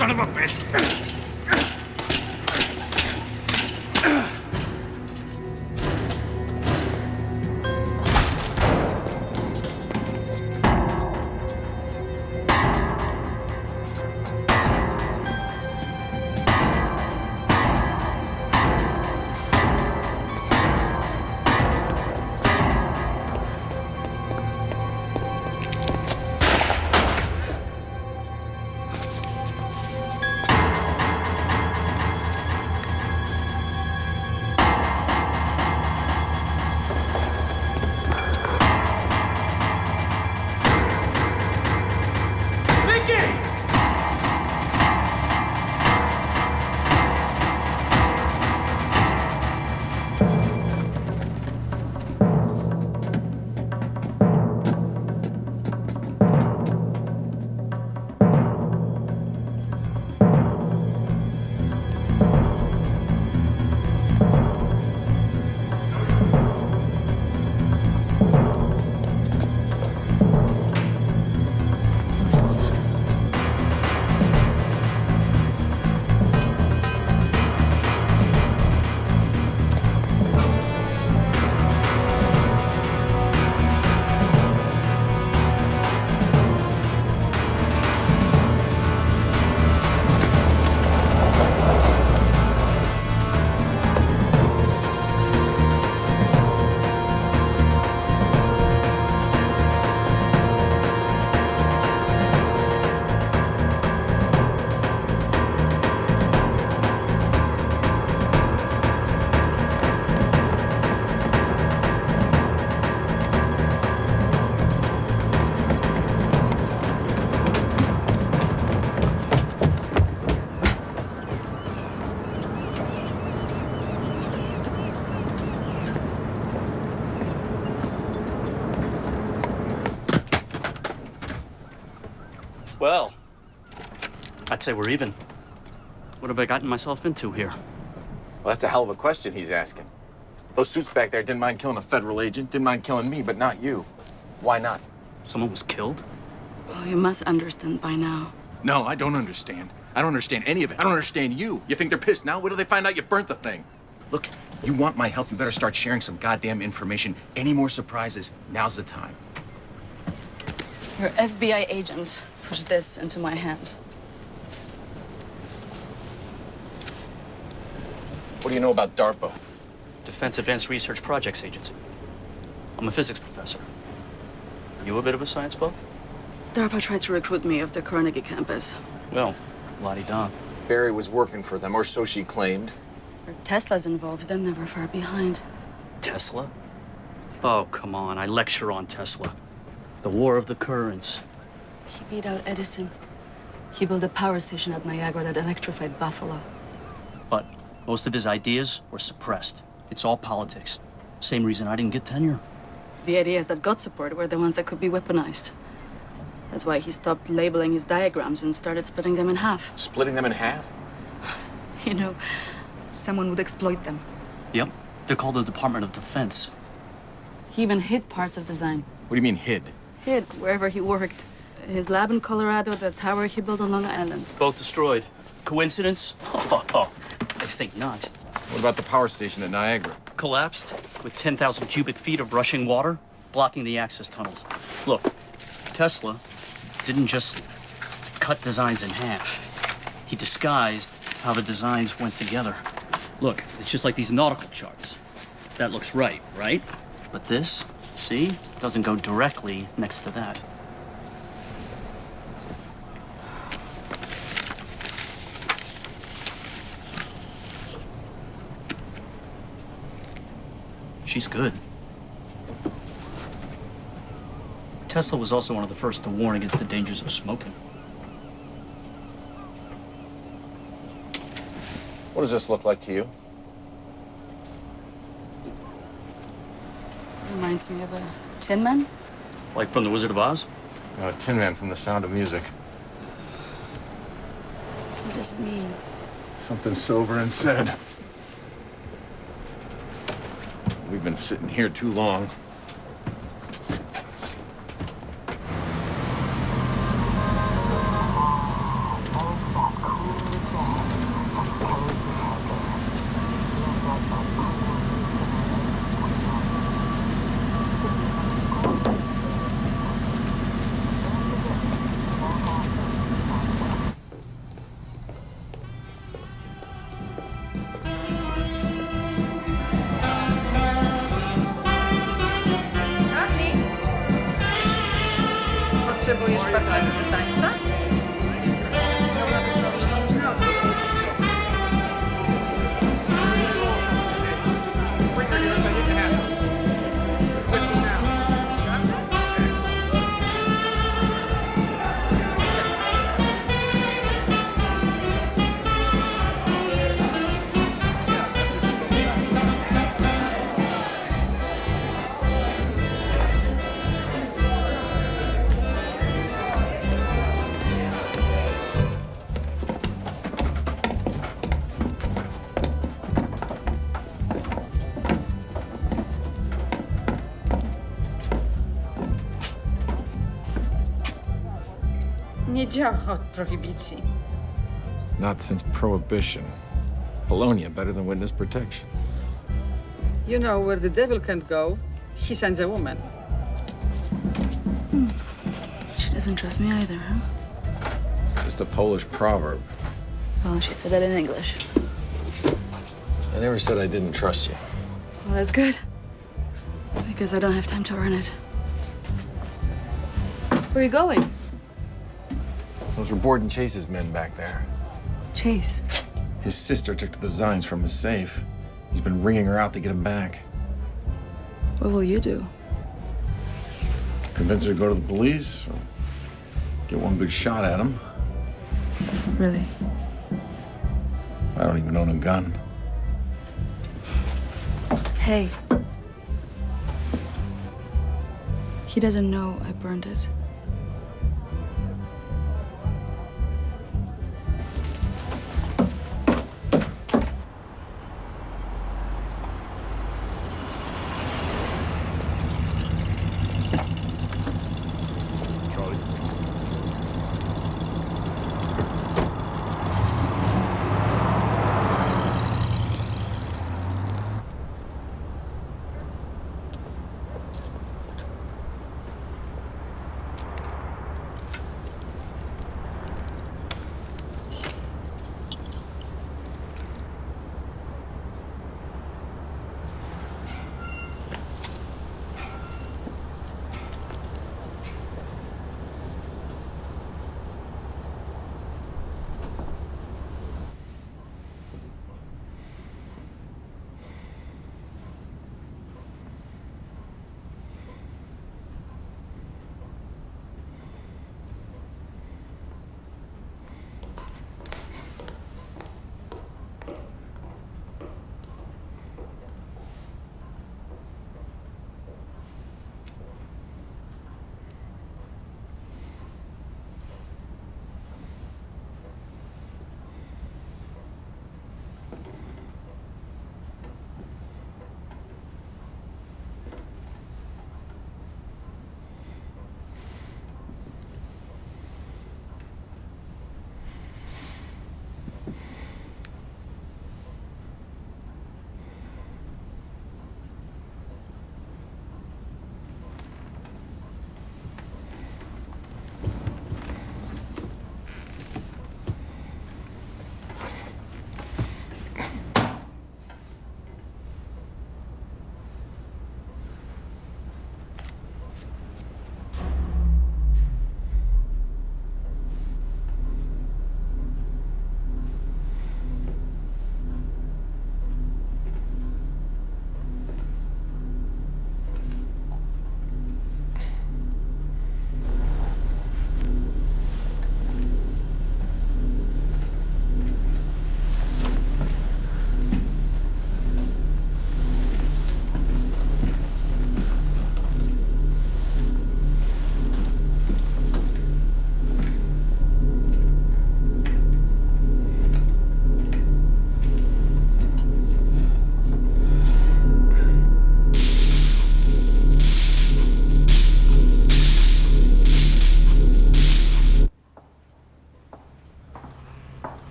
Son of a bitch! Well, I'd say we're even. What have I gotten myself into here? Well, that's a hell of a question he's asking. Those suits back there didn't mind killing a federal agent, didn't mind killing me, but not you. Why not? Someone was killed? Oh, you must understand by now. No, I don't understand. I don't understand any of it. I don't understand you. You think they're pissed now? Wait till they find out you burnt the thing. Look, you want my help, you better start sharing some goddamn information. Any more surprises, now's the time. Your FBI agent pushed this into my hand. What do you know about DARPA? Defense Advanced Research Projects Agency. I'm a physics professor. You a bit of a science buff? DARPA tried to recruit me off the Carnegie campus. Well, la-di-da. Barry was working for them, or so she claimed. Tesla's involved, and they were far behind. Tesla? Oh, come on. I lecture on Tesla. The war of the currents. He beat out Edison. He built a power station at Niagara that electrified Buffalo. But most of his ideas were suppressed. It's all politics. Same reason I didn't get tenure. The ideas that got support were the ones that could be weaponized. That's why he stopped labeling his diagrams and started splitting them in half. Splitting them in half? You know, someone would exploit them. Yep. They're called the Department of Defense. He even hid parts of design. What do you mean, hid? Hid wherever he worked. His lab in Colorado, the tower he built on Long Island. Both destroyed. Coincidence? I think not. What about the power station at Niagara? Collapsed with 10,000 cubic feet of rushing water, blocking the access tunnels. Look, Tesla didn't just cut designs in half. He disguised how the designs went together. Look, it's just like these nautical charts. That looks right, right? But this, see, doesn't go directly next to that. She's good. Tesla was also one of the first to warn against the dangers of smoking. What does this look like to you? Reminds me of a Tin Man. Like from The Wizard of Oz? Tin Man from The Sound of Music. What does it mean? Something sober and said. We've been sitting here too long. Potrzebujesz bachledy do tańca? Nie działa od prohibicji. Not since Prohibition. Bologna better than witness protection. You know, where the devil can't go, he sends a woman. She doesn't trust me either, huh? It's just a Polish proverb. Well, she said that in English. I never said I didn't trust you. Well, that's good. Because I don't have time to earn it. Where are you going? Those were Borden Chase's men back there. Chase. His sister took the designs from his safe. He's been ringing her out to get them back. What will you do? Convince her to go to the police? Or get one good shot at him? Really? I don't even own a gun. Hey. He doesn't know I burned it.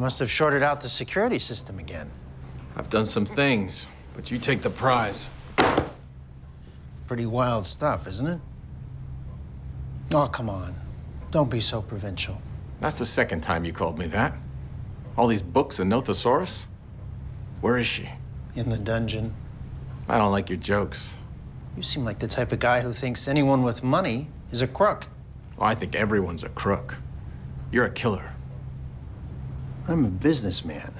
must have shorted out the security system again. I've done some things, but you take the prize. Pretty wild stuff, isn't it? Oh, come on. Don't be so provincial. That's the second time you called me that. All these books and no thesaurus? Where is she? In the dungeon. I don't like your jokes. You seem like the type of guy who thinks anyone with money is a crook. Well, I think everyone's a crook. You're a killer. I'm a businessman.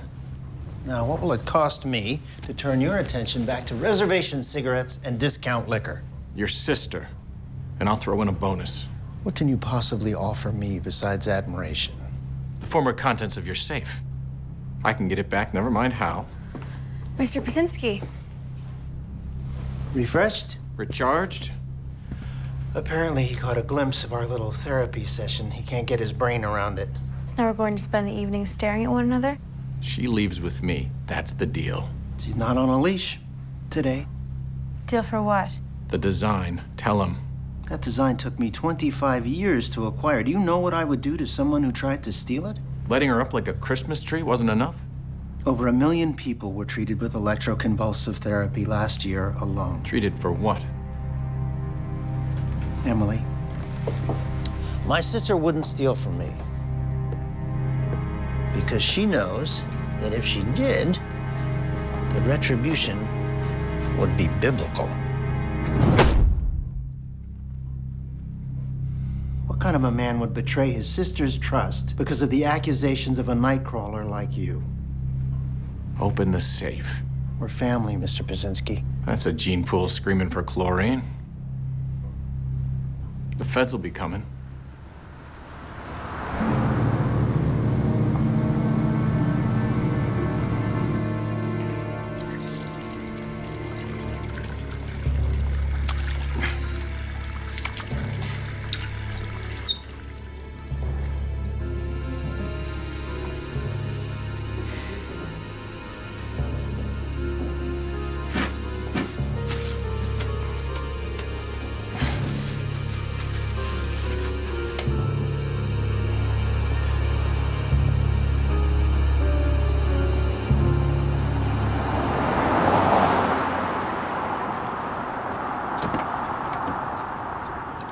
Now, what will it cost me to turn your attention back to reservation cigarettes and discount liquor? Your sister. And I'll throw in a bonus. What can you possibly offer me besides admiration? The former contents of your safe. I can get it back, never mind how. Mr. Brzezinski. Refreshed? Recharged? Apparently, he caught a glimpse of our little therapy session. He can't get his brain around it. So now we're going to spend the evening staring at one another? She leaves with me. That's the deal. She's not on a leash today. Deal for what? The design. Tell him. That design took me 25 years to acquire. Do you know what I would do to someone who tried to steal it? Letting her up like a Christmas tree wasn't enough? Over 1 million people were treated with electroconvulsive therapy last year alone. Treated for what? Emily, my sister wouldn't steal from me. Because she knows that if she did, the retribution would be biblical. What kind of a man would betray his sister's trust because of the accusations of a nightcrawler like you? Open the safe. We're family, Mr. Brzezinski. That's a gene pool screaming for chlorine. The feds will be coming.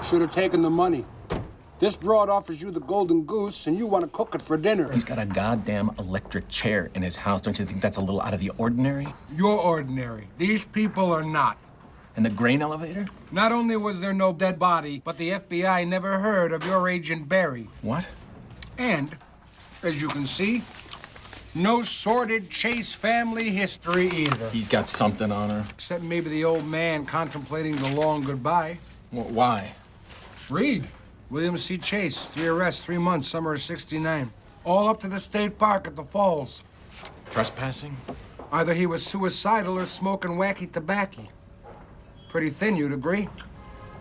Should have taken the money. This broad offers you the golden goose, and you want to cook it for dinner. He's got a goddamn electric chair in his house. Don't you think that's a little out of the ordinary? You're ordinary. These people are not. And the grain elevator? Not only was there no dead body, but the FBI never heard of your Agent Barry. What? And, as you can see, no sordid Chase family history either. He's got something on her. Except maybe the old man contemplating the long goodbye. Well, why? Read. William C. Chase, 3 arrests, 3 months, summer of '69. All up to the state park at the falls. Trespassing? Either he was suicidal or smoking wacky tobacco. Pretty thin, you'd agree?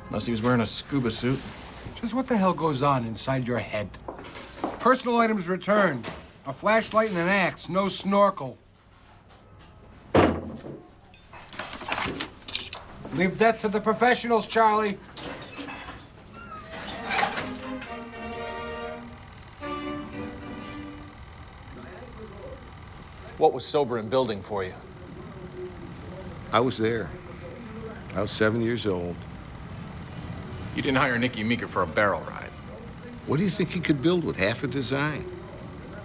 Unless he was wearing a scuba suit. Just what the hell goes on inside your head? Personal items returned. A flashlight and an axe, no snorkel. Leave that to the professionals, Charlie. What was sober and building for you? I was there. I was 7 years old. You didn't hire Nicky Meeker for a barrel ride. What do you think he could build with half a design?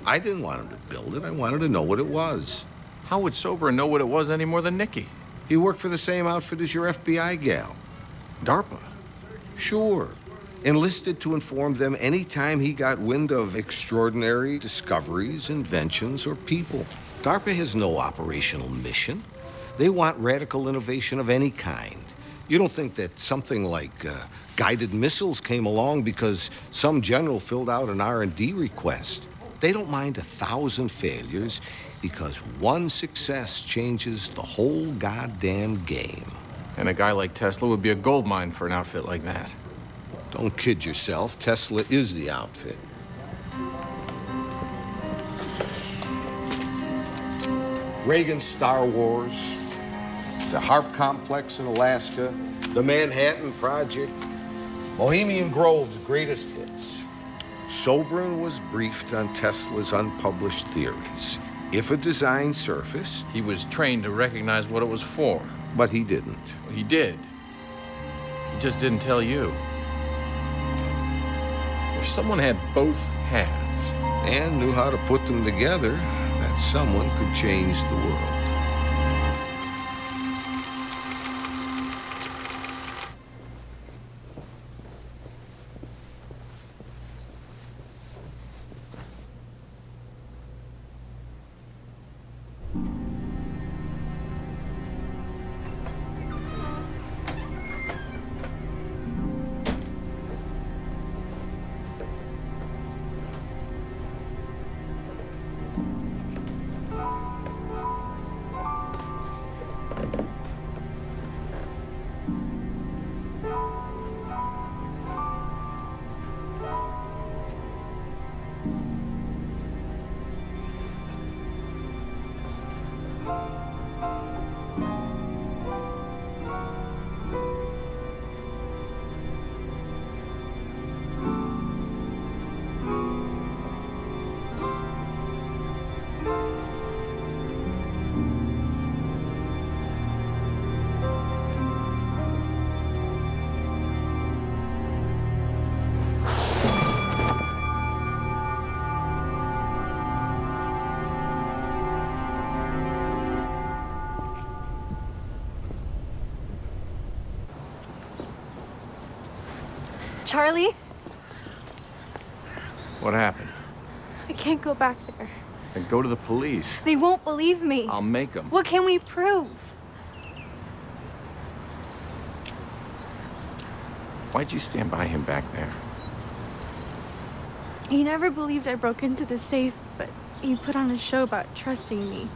I didn't want him to build it. I wanted to know what it was. How would Sober know what it was any more than Nicky? He worked for the same outfit as your FBI gal. DARPA? Sure. Enlisted to inform them anytime he got wind of extraordinary discoveries, inventions, or people. DARPA has no operational mission. They want radical innovation of any kind. You don't think that something like guided missiles came along because some general filled out an R&D request. They don't mind 1,000 failures because one success changes the whole goddamn game. And a guy like Tesla would be a gold mine for an outfit like that. Don't kid yourself. Tesla is the outfit. Reagan's Star Wars, the Harp Complex in Alaska, the Manhattan Project, Bohemian Grove's greatest hits. Sobran was briefed on Tesla's unpublished theories. If a design surfaced... He was trained to recognize what it was for. But he didn't. Well, he did. He just didn't tell you. If someone had both halves... and knew how to put them together, that someone could change the world. Charlie, What happened? I can't go back there. Then go to the police. They won't believe me. I'll make them. What can we prove? Why'd you stand by him back there? He never believed I broke into the safe, but he put on a show about trusting me.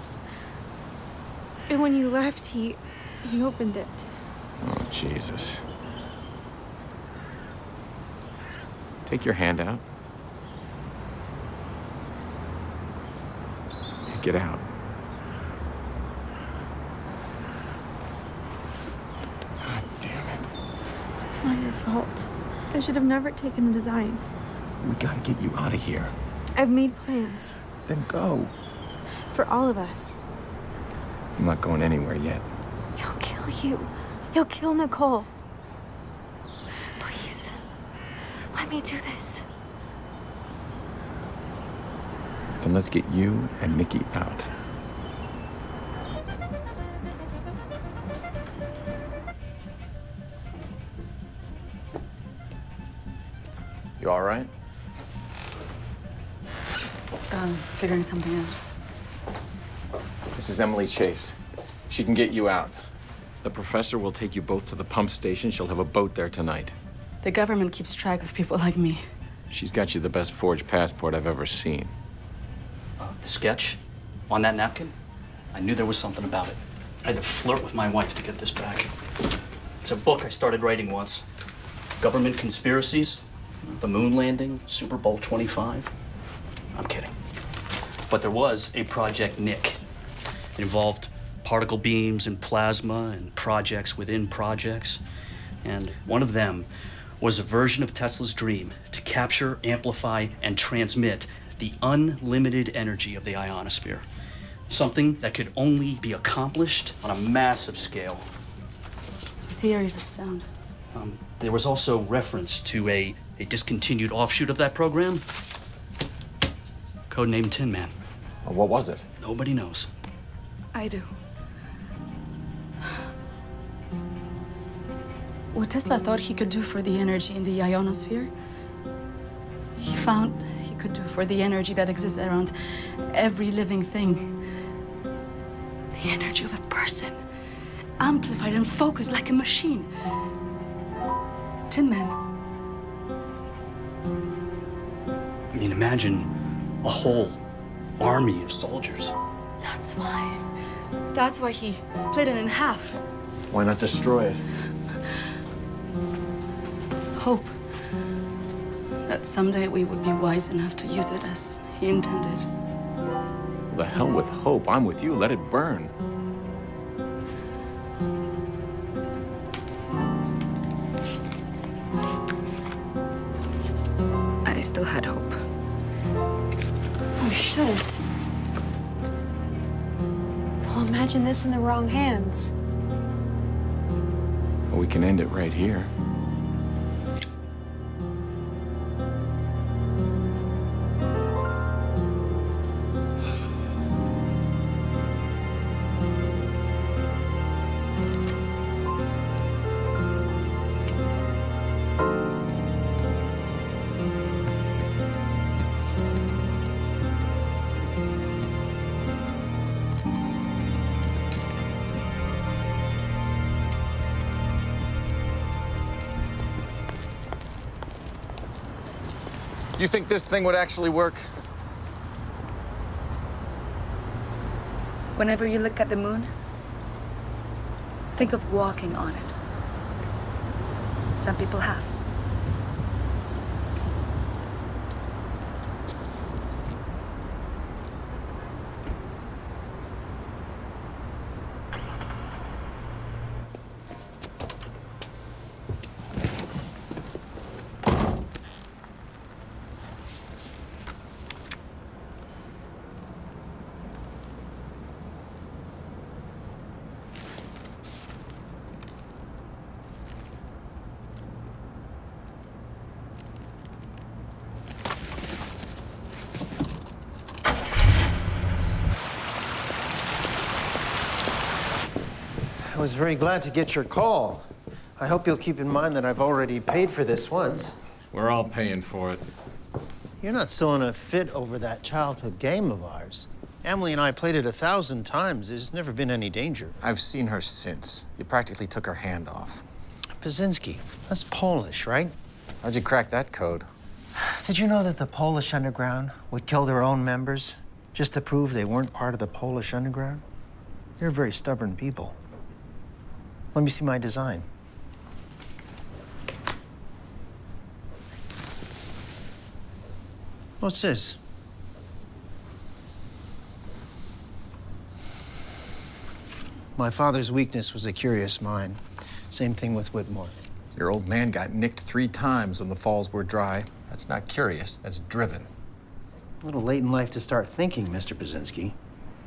And when you left, he opened it. Oh, Jesus. Take your hand out. Take it out. God damn it. It's not your fault. I should have never taken the design. We gotta get you out of here. I've made plans. Then go. For all of us. I'm not going anywhere yet. He'll kill you. He'll kill Nicole. Please. Let me do this. Then let's get you and Nikki out. You all right? Just figuring something out. This is Emily Chase. She can get you out. The professor will take you both to the pump station. She'll have a boat there tonight. The government keeps track of people like me. She's got you the best forged passport I've ever seen. The sketch on that napkin, I knew there was something about it. I had to flirt with my wife to get this back. It's a book I started writing once. Government conspiracies, the moon landing, Super Bowl 25. I'm kidding. But there was a Project Nick. It involved particle beams and plasma and projects within projects. And one of them was a version of Tesla's dream to capture, amplify, and transmit the unlimited energy of the ionosphere. Something that could only be accomplished on a massive scale. The theories are sound. There was also reference to a discontinued offshoot of that program, codenamed Tin Man. What was it? Nobody knows. I do. What Tesla thought he could do for the energy in the ionosphere, he found he could do for the energy that exists around every living thing. The energy of a person, amplified and focused like a machine. Tin Man. I mean, imagine a whole army of soldiers. That's why he split it in half. Why not destroy it? Hope that someday we would be wise enough to use it as he intended. Well, the hell with hope. I'm with you. Let it burn. I still had hope. shouldn't. Well, imagine this in the wrong hands. Well, we can end it right here. You think this thing would actually work? Whenever you look at the moon, think of walking on it. Some people have. I was very glad to get your call. I hope you'll keep in mind that I've already paid for this once. We're all paying for it. You're not still in a fit over that childhood game of ours. Emily and I played it 1,000 times. There's never been any danger. I've seen her since. You practically took her hand off. Pazinski, that's Polish, right? How'd you crack that code? Did you know that the Polish underground would kill their own members just to prove they weren't part of the Polish underground? They're very stubborn people. Let me see my design. What's this? My father's weakness was a curious mind. Same thing with Whitmore. Your old man got nicked 3 times when the falls were dry. That's not curious, that's driven. A little late in life to start thinking, Mr. Pazinski.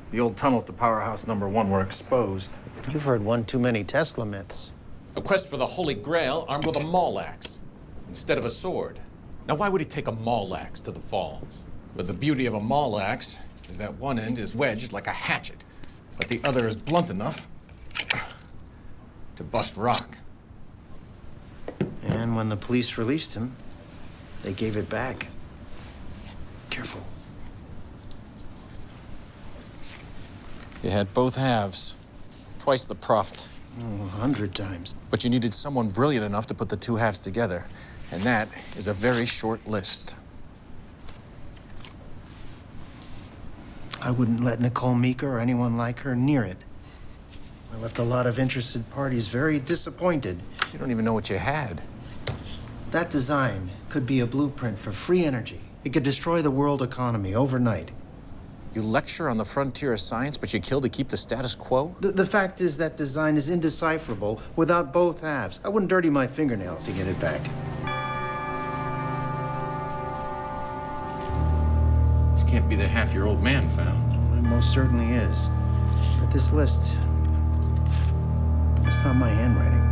The old tunnels to powerhouse #1 were exposed. You've heard one too many Tesla myths. A quest for the Holy Grail armed with a maul axe instead of a sword. Now, why would he take a maul axe to the falls? Well, the beauty of a maul axe is that one end is wedged like a hatchet, but the other is blunt enough to bust rock. And when the police released him, they gave it back. Careful. You had both halves, twice the profit. Oh, 100 times. But you needed someone brilliant enough to put the 2 halves together, and that is a very short list. I wouldn't let Nicole Meeker or anyone like her near it. I left a lot of interested parties very disappointed. You don't even know what you had. That design could be a blueprint for free energy. It could destroy the world economy overnight. You lecture on the frontier of science, but you kill to keep the status quo? The fact is that design is indecipherable without both halves. I wouldn't dirty my fingernails to get it back. This can't be the half your old man found. It most certainly is. But this list, it's not my handwriting.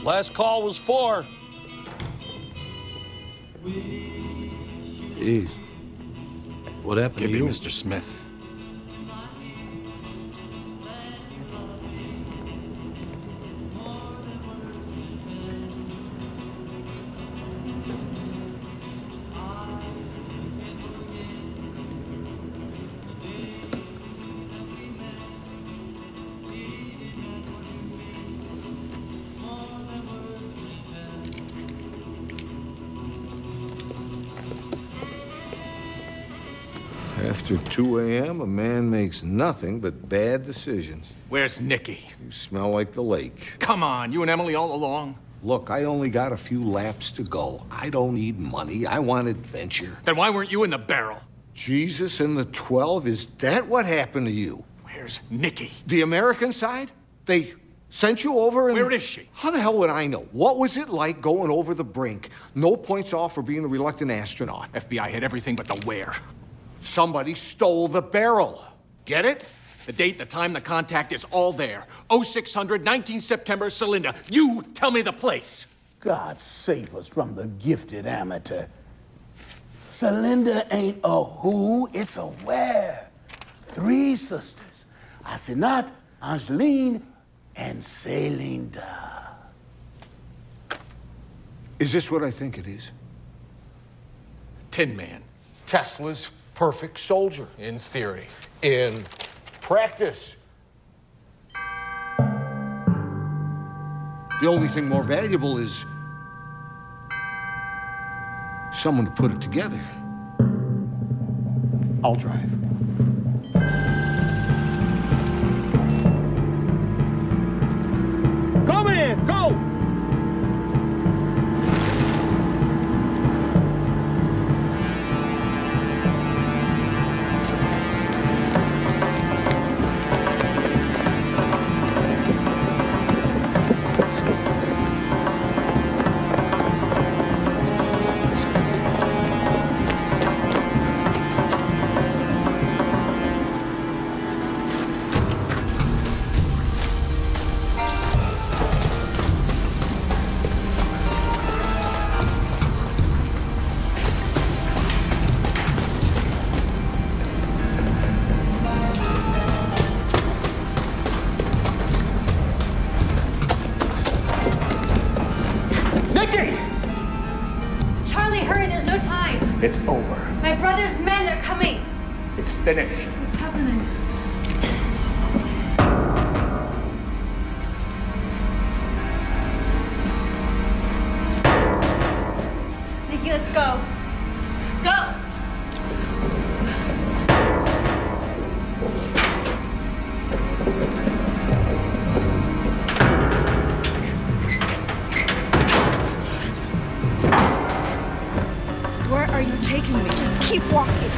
Last call was 4. Jeez. What happened Give to me you? Mr. Smith. After 2 a.m., a man makes nothing but bad decisions. Where's Nicky? You smell like the lake. Come on, you and Emily all along? Look, I only got a few laps to go. I don't need money. I want adventure. Then why weren't you in the barrel? Jesus and the 12? Is that what happened to you? Where's Nicky? The American side? They sent you over and... Where is she? How the hell would I know? What was it like going over the brink? No points off for being a reluctant astronaut. FBI hid everything but the where. Somebody stole the barrel. Get it? The date, the time, the contact is all there. 0600, 19 September, Celinda. You tell me the place. God save us from the gifted amateur. Celinda ain't a who, it's a where. 3 sisters. Asenat, Angeline, and Celinda. Is this what I think it is? Tin Man. Tesla's perfect soldier. In theory. In practice. The only thing more valuable is someone to put it together. I'll drive. Come in, go! It's over. My brother's men, they're coming. It's finished. What's happening? Nikki, let's go. Go! Where are you taking me? Just keep walking.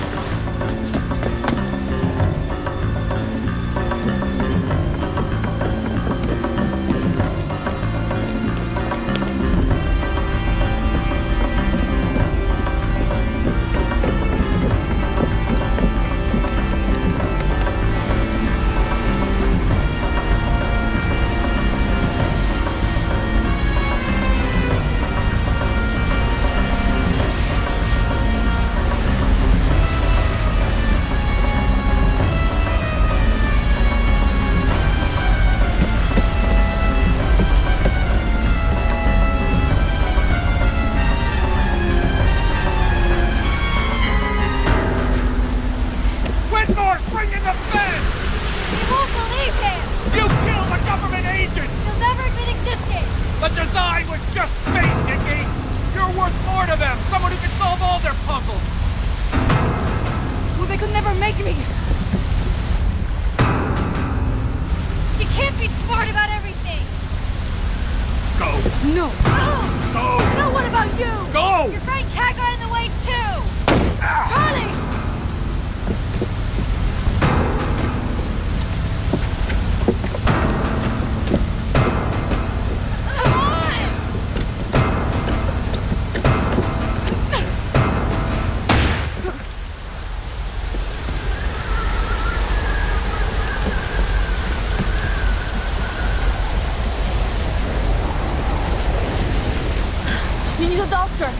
We need a doctor.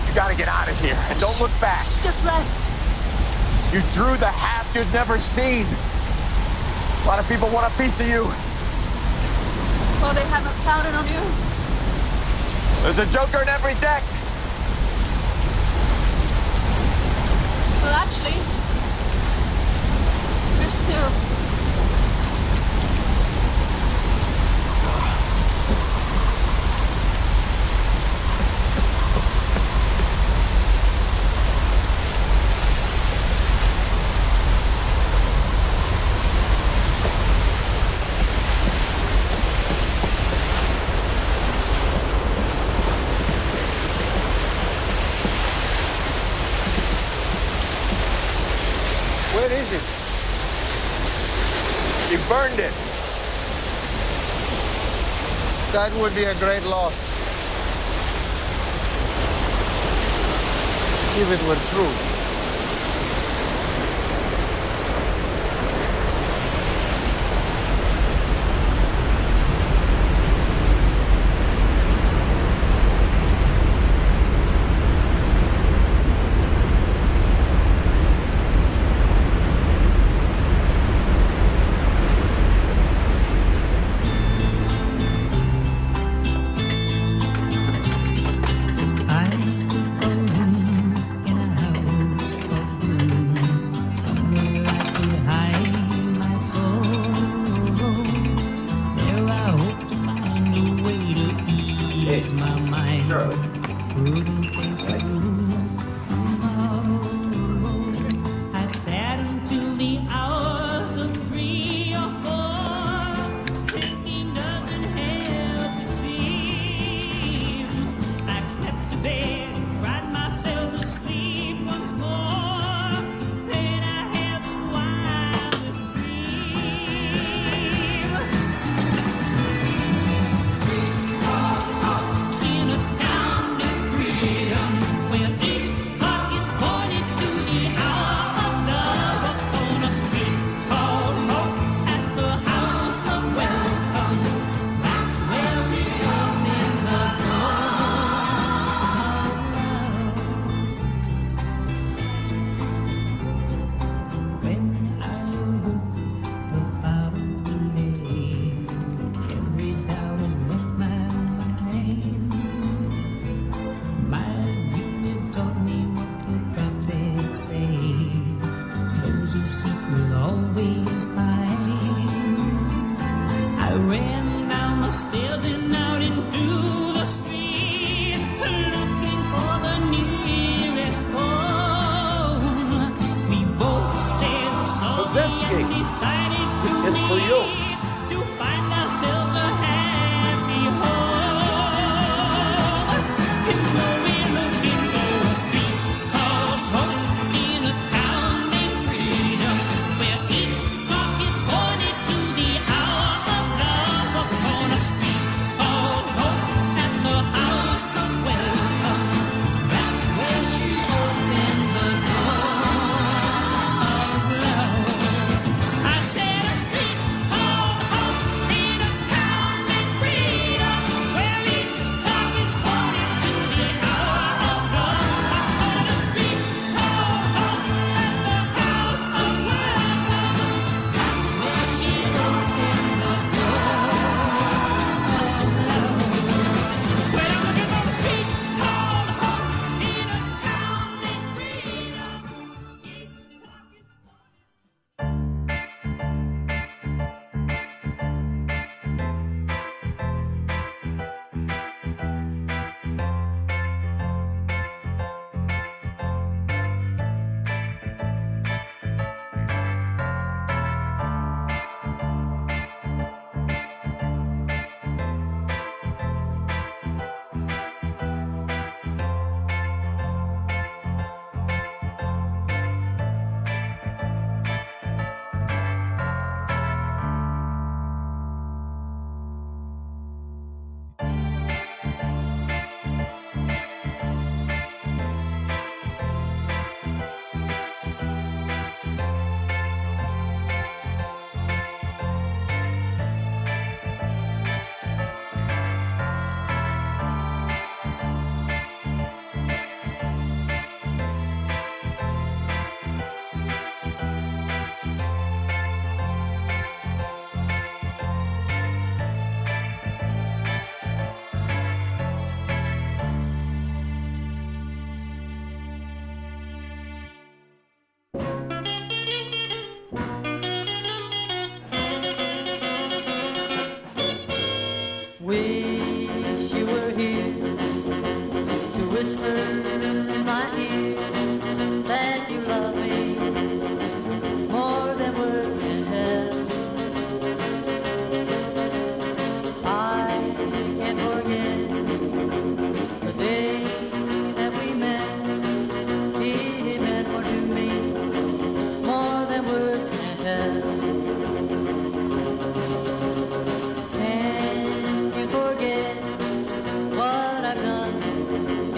You gotta get out of here and don't look back. Just rest. You drew the half you'd never seen. A lot of people want a piece of you. Well, they haven't counted on you. There's a joker in every deck. Well, actually, there's two. Where is it? She burned it. That would be a great loss. If it were true.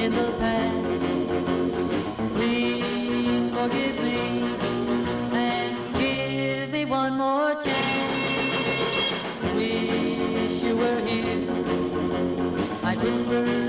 in the past. Please forgive me and give me one more chance. Wish you were here. I'd whisper